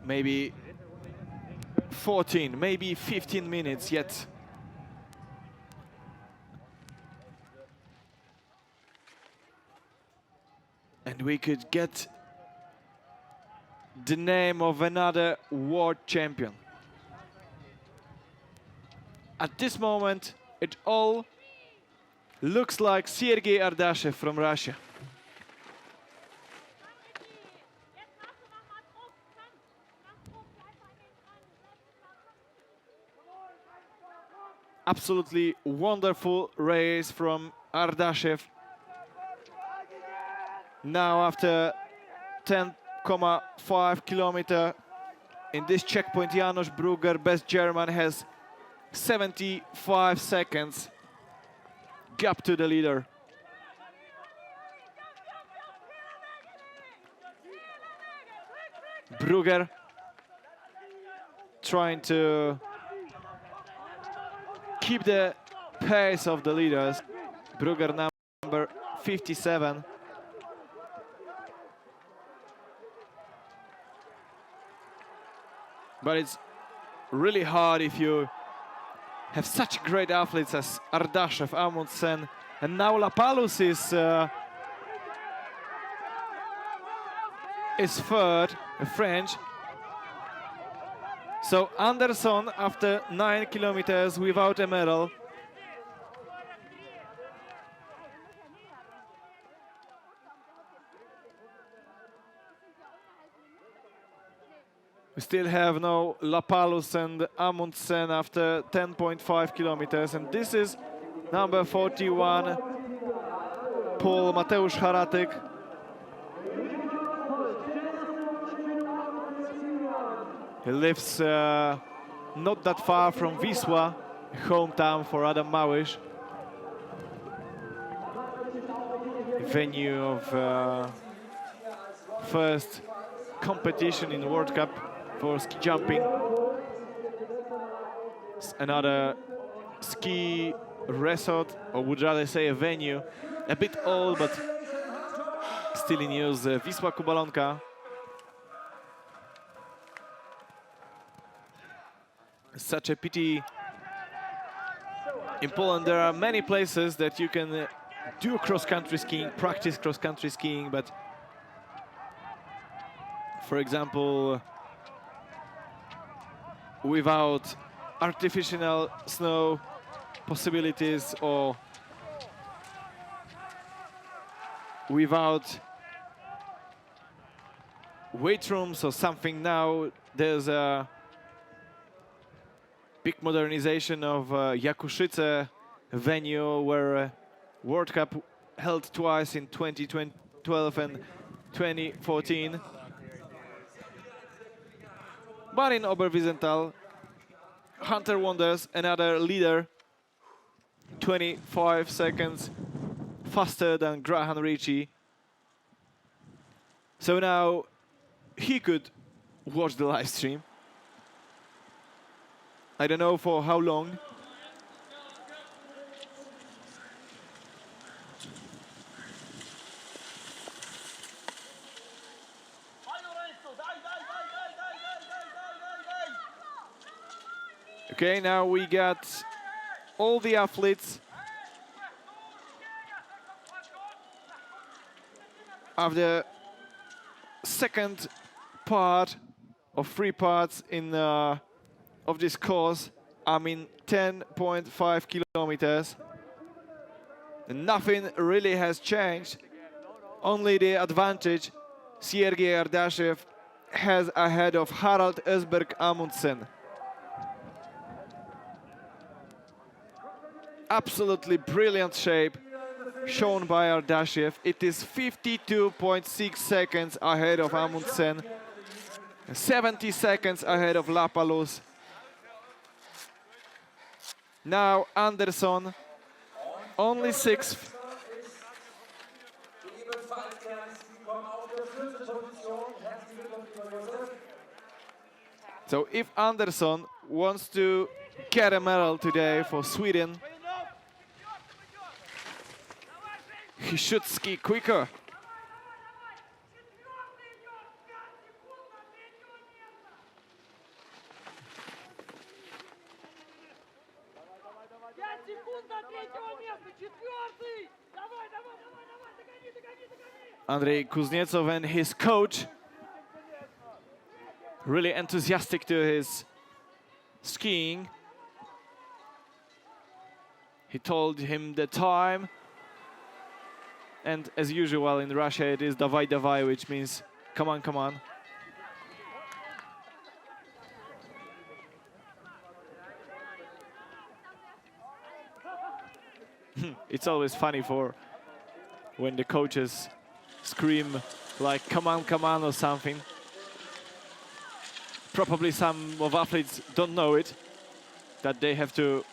Maybe 14, maybe 15 minutes yet. And we could get the name of another world champion. At this moment, it all looks like Sergei Ardashev from Russia. Absolutely wonderful race from Ardashev. Now after 10.5 kilometer in this checkpoint, Janos Brugger, best German, has 75 seconds gap to the leader. Brugger trying to keep the pace of the leaders. Brugger number 57. But it's really hard if you have such great athletes as Ardashev, Amundsen, and now Lapalus is is third, a French. So Anderson, after 9 kilometers without a medal. We still have no Lapalus and Amundsen after 10.5 kilometers, and this is number 41, Paul Mateusz Haratek. He lives not that far from Wisła, hometown for Adam Małysz. Venue of first competition in the World Cup for ski jumping. It's another ski resort, or would rather say a venue, a bit old but still in use, Wisła Kubalonka. Such a pity. In Poland there are many places that you can do cross-country skiing, practice cross-country skiing, but for example, without artificial snow possibilities or without weight rooms or something. Now there's a big modernization of Jakuszyce venue, where World Cup held twice in 2012 and 2014. But in Oberwiesenthal, Hunter Wonders, another leader, 25 seconds faster than Graham Ritchie. So now he could watch the live stream. I don't know for how long. Okay, now we got all the athletes of the second part of 3 parts in of this course. I mean 10.5 kilometers. And nothing really has changed. Only the advantage Sergei Ardashev has ahead of Harald Ösberg Amundsen. Absolutely brilliant shape shown by Ardashev. It is 52.6 seconds ahead of Amundsen, 70 seconds ahead of Lapalus. Now Anderson, only 6th. So if Anderson wants to get a medal today for Sweden, he should ski quicker. Andrei Kuznetsov and his coach really enthusiastic to his skiing. He told him the time, and as usual in Russia it is davai davai, which means come on, come on. It's always funny for when the coaches scream like come on or something. Probably some of athletes don't know it, that they have to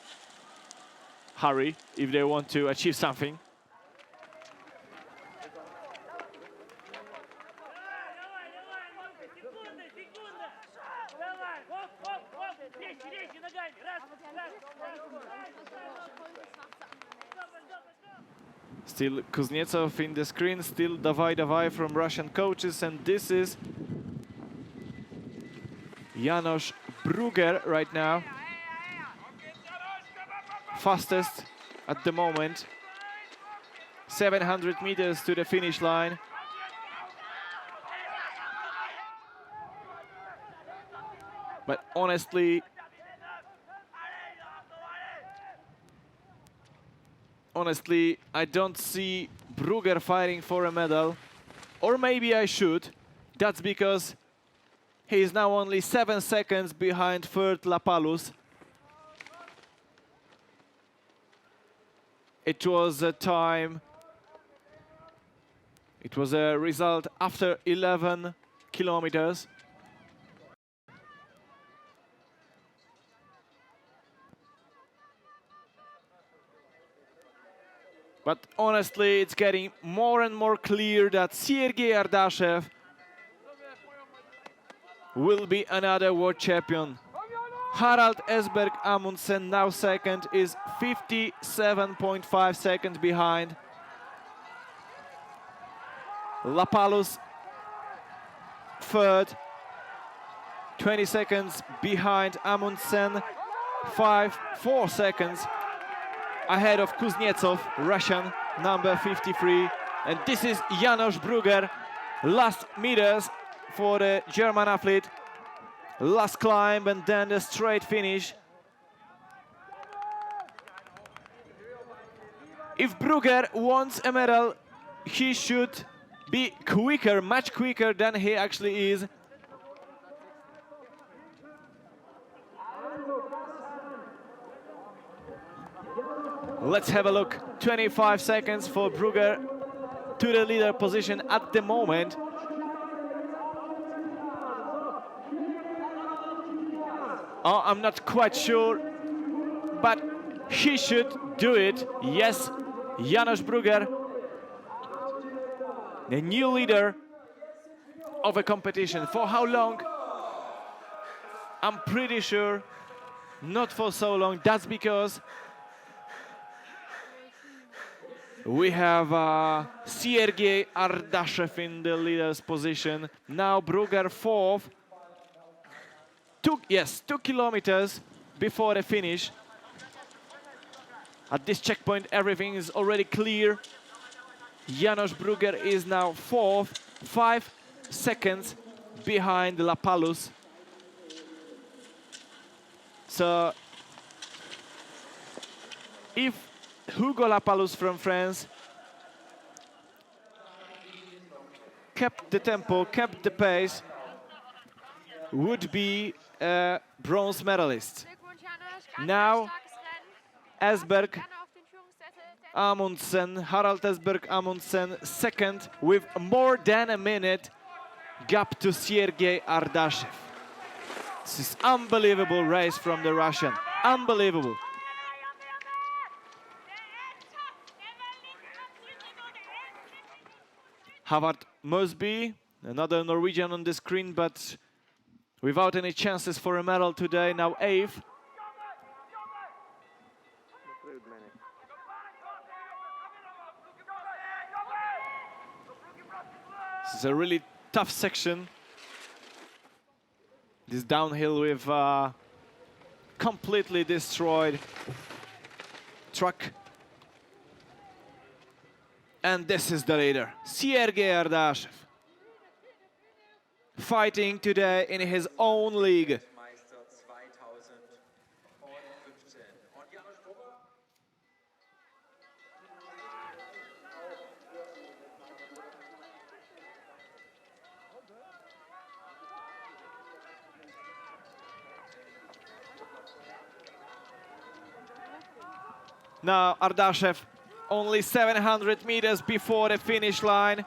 hurry if they want to achieve something. Still Kuznetsov in the screen, still davai davai from Russian coaches, and this is Janos Brugger right now. Fastest at the moment. 700 meters to the finish line. But honestly, I don't see Brugger fighting for a medal. Or maybe I should. That's because he is now only 7 seconds behind third Lapalus. It was a time. It was a result after 11 kilometers. But honestly, it's getting more and more clear that Sergei Ardashev will be another world champion. Harald Esberg Amundsen, now second, is 57.5 seconds behind. Lapalus third, 20 seconds behind Amundsen, 4 seconds ahead of Kuznetsov, Russian, number 53. And this is Janos Brugger, last meters for the German athlete. Last climb and then the straight finish. If Brugger wants a medal, he should be quicker, much quicker than he actually is. Let's have a look. 25 seconds for Brugger to the leader position at the moment. Oh, I'm not quite sure, but he should do it. Yes, Janos Brugger, the new leader of a competition. For how long? I'm pretty sure not for so long. That's because we have Sergei Ardashev in the leader's position. Now Brugger fourth. 2 kilometers before the finish. At this checkpoint, everything is already clear. Janos Brugger is now fourth, 5 seconds behind Lapalus. So, if Hugo Lapalus from France kept the tempo, kept the pace, would be a bronze medalist. Now, Esberg Amundsen, Harald Esberg Amundsen, second with more than a minute gap to Sergei Ardashev. This is unbelievable race from the Russian. Unbelievable. Havard Mosby, another Norwegian on the screen, but without any chances for a medal today, now 8th. This is a really tough section. This downhill with completely destroyed truck. And this is the leader, Sergei Ardashev, fighting today in his own league. Now Ardashev only 700 meters before the finish line,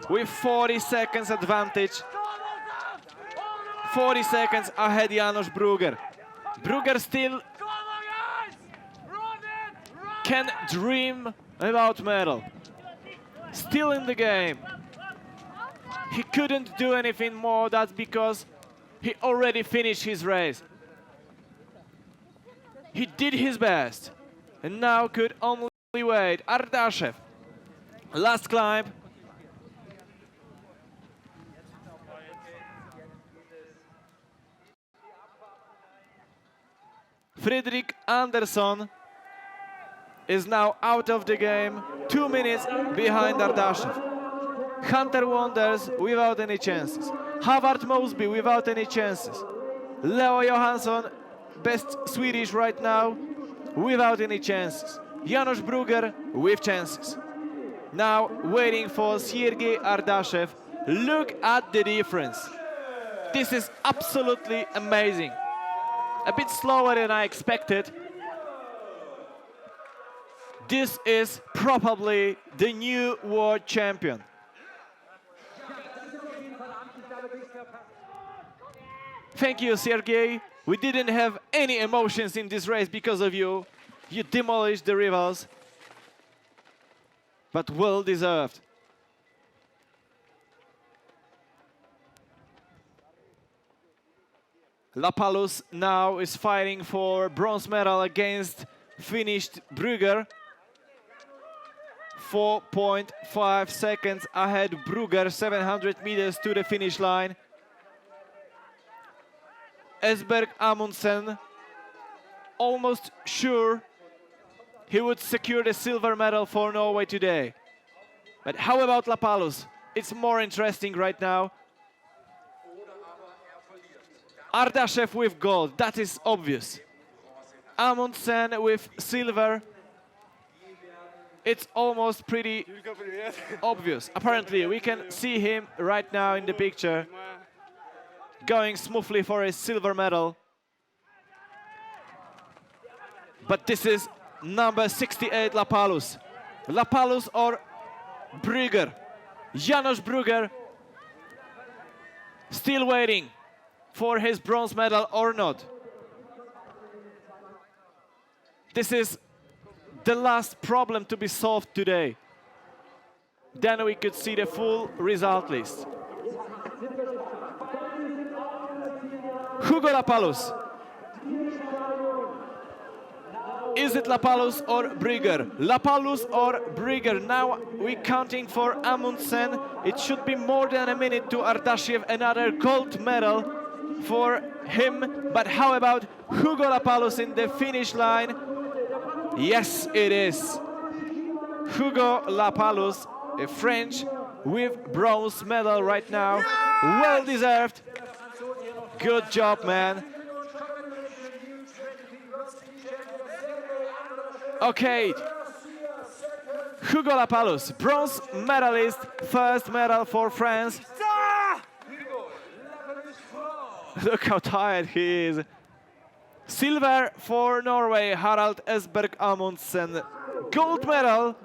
with 40 seconds advantage. 40 seconds ahead Janos Brugger. Brugger still can dream about medal. Still in the game. He couldn't do anything more, that's because he already finished his race. He did his best and now could only wait. Ardashev, last climb. Fredrik Andersson is now out of the game, 2 minutes behind Ardashev. Hunter Wonders without any chances. Havard Mosby without any chances. Leo Johansson, best Swedish right now, without any chances. Janos Brugger with chances. Now waiting for Sergei Ardashev. Look at the difference. This is absolutely amazing. A bit slower than I expected. This is probably the new world champion. Thank you, Sergei. We didn't have any emotions in this race because of you. You demolished the rivals, but well deserved. Lapalus now is fighting for bronze medal against finished Brugger. 4.5 seconds ahead Brugger, 700 meters to the finish line. Esberg Amundsen, almost sure he would secure the silver medal for Norway today. But how about Lapalus? It's more interesting right now. Ardashev with gold, that is obvious. Amundsen with silver. It's almost pretty obvious. Apparently, we can see him right now in the picture, going smoothly for a silver medal. But this is number 68, Lapalus. Lapalus or Brugger. Janos Brugger still waiting for his bronze medal or not. This is the last problem to be solved today. Then we could see the full result list. Hugo Lapalus. Is it Lapalus or Brugger? Lapalus or Brugger? Now we're counting for Amundsen. It should be more than a minute to Ardashev, another gold medal for him. But how about Hugo Lapalus in the finish line? Yes, it is. Hugo Lapalus, a French, with bronze medal right now. Well deserved. Good job, man. Okay. Hugo Lapalus, bronze medalist, first medal for France. Look how tired he is. Silver for Norway, Harald Esberg Amundsen. Gold medal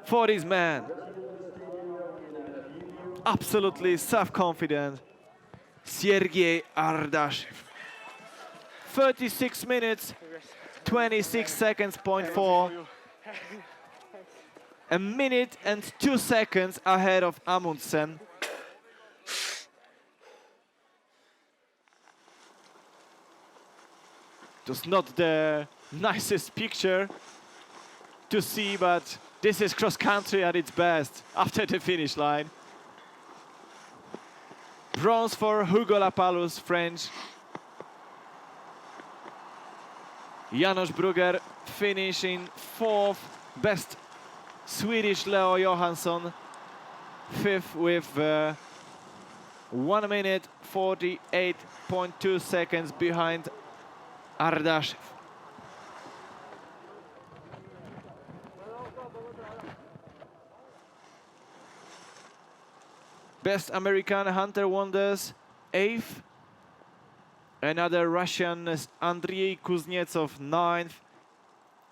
for this man. Absolutely self-confident. Sergei Ardashev. 36 minutes, 26 seconds, 0.4. A minute and 2 seconds ahead of Amundsen. It was not the nicest picture to see, but this is cross-country at its best after the finish line. Bronze for Hugo Lapalus, French. Janos Brugger finishing fourth. Best Swedish Leo Johansson. Fifth with 1 minute 48.2 seconds behind Ardashev. Best American Hunter Wonders, 8th. Another Russian is Andrei Kuznetsov, 9th.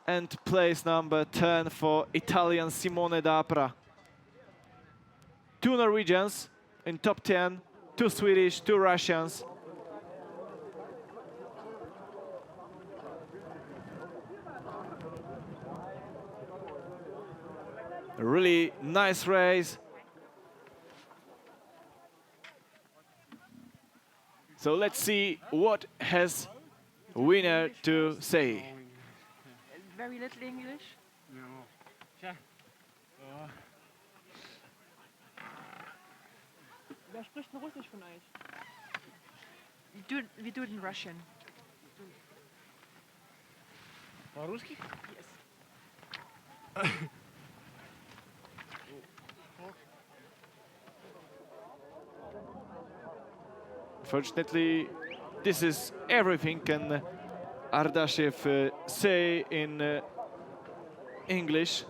And place number 10 for Italian Simone Dapra. 2 Norwegians in top 10, 2 Swedish, 2 Russians. A really nice race. So let's see what has winner to say. Very little English. Wer spricht denn Russisch von euch? We do it in Russian. По-русски? Yes. Unfortunately, this is everything can Ardashev say in English.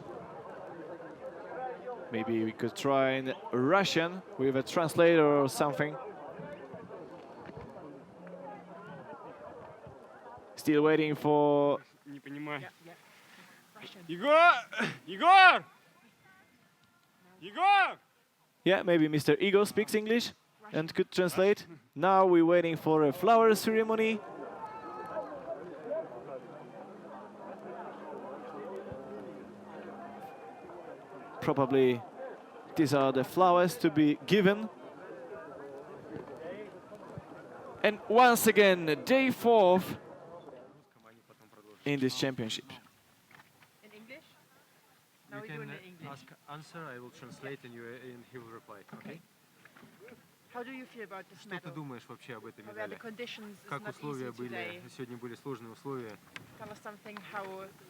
Maybe we could try in Russian with a translator or something. Still waiting for... Не понимаю. Russian. Егор! Егор! Егор! Yeah, maybe Mr. Igor speaks English and could translate. Now we're waiting for a flower ceremony. Probably these are the flowers to be given. And once again, day 4 in this championship. In English? Now You we do can it in English. ask answer, I will translate and he will reply. Okay? How do you feel about this Что ты medal? думаешь вообще об этой How were the медали? conditions? It's Как not условия easy были? today. Сегодня были сложные условия. Tell us something how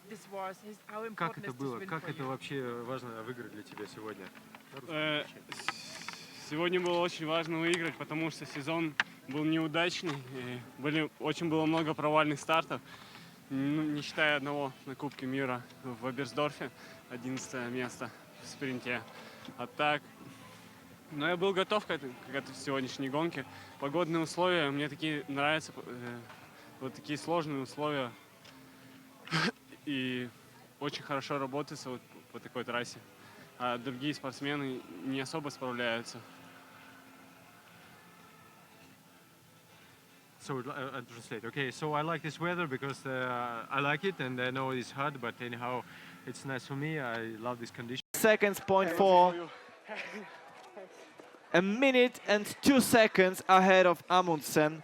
this was. How Как important это is this было? win Как for это you? вообще важно выиграть для тебя сегодня? На русском Э, отвечай. Сегодня было очень важно выиграть, потому что сезон был неудачный. И очень было много провальных стартов. Ну, не считая одного на Кубке мира в Оберсдорфе, 11 место в спринте. А так, но я был готов к этой сегодняшней гонке. Погодные условия, мне такие нравятся, вот такие сложные условия. И очень хорошо работается вот по такой трассе. А другие спортсмены не особо справляются. So I translate. Okay, so I like this weather because I like it and I know it's hot, but anyhow, it's nice for me. I love this condition. Seconds, 0.4. A minute and 2 seconds ahead of Amundsen.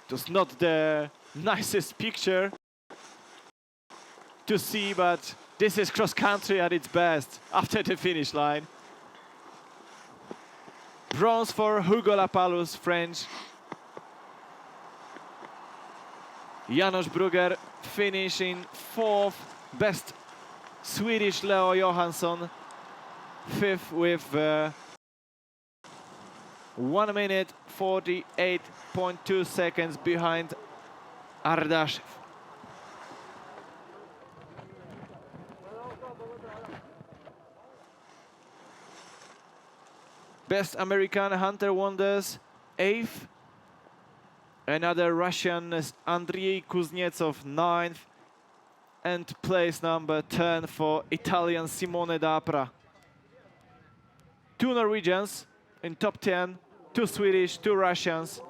It was not the nicest picture to see, but this is cross country at its best after the finish line. Bronze for Hugo Lapalus, French. Janos Brugger finishing 4th, best Swedish Leo Johansson, 5th with 1 minute 48.2 seconds behind Ardashev. Best American Hunter Wonders, 8th. Another Russian is Andrei Kuznetsov, 9th. And place number 10 for Italian Simone Dapra. 2 Norwegians in top 10, 2 Swedish, 2 Russians.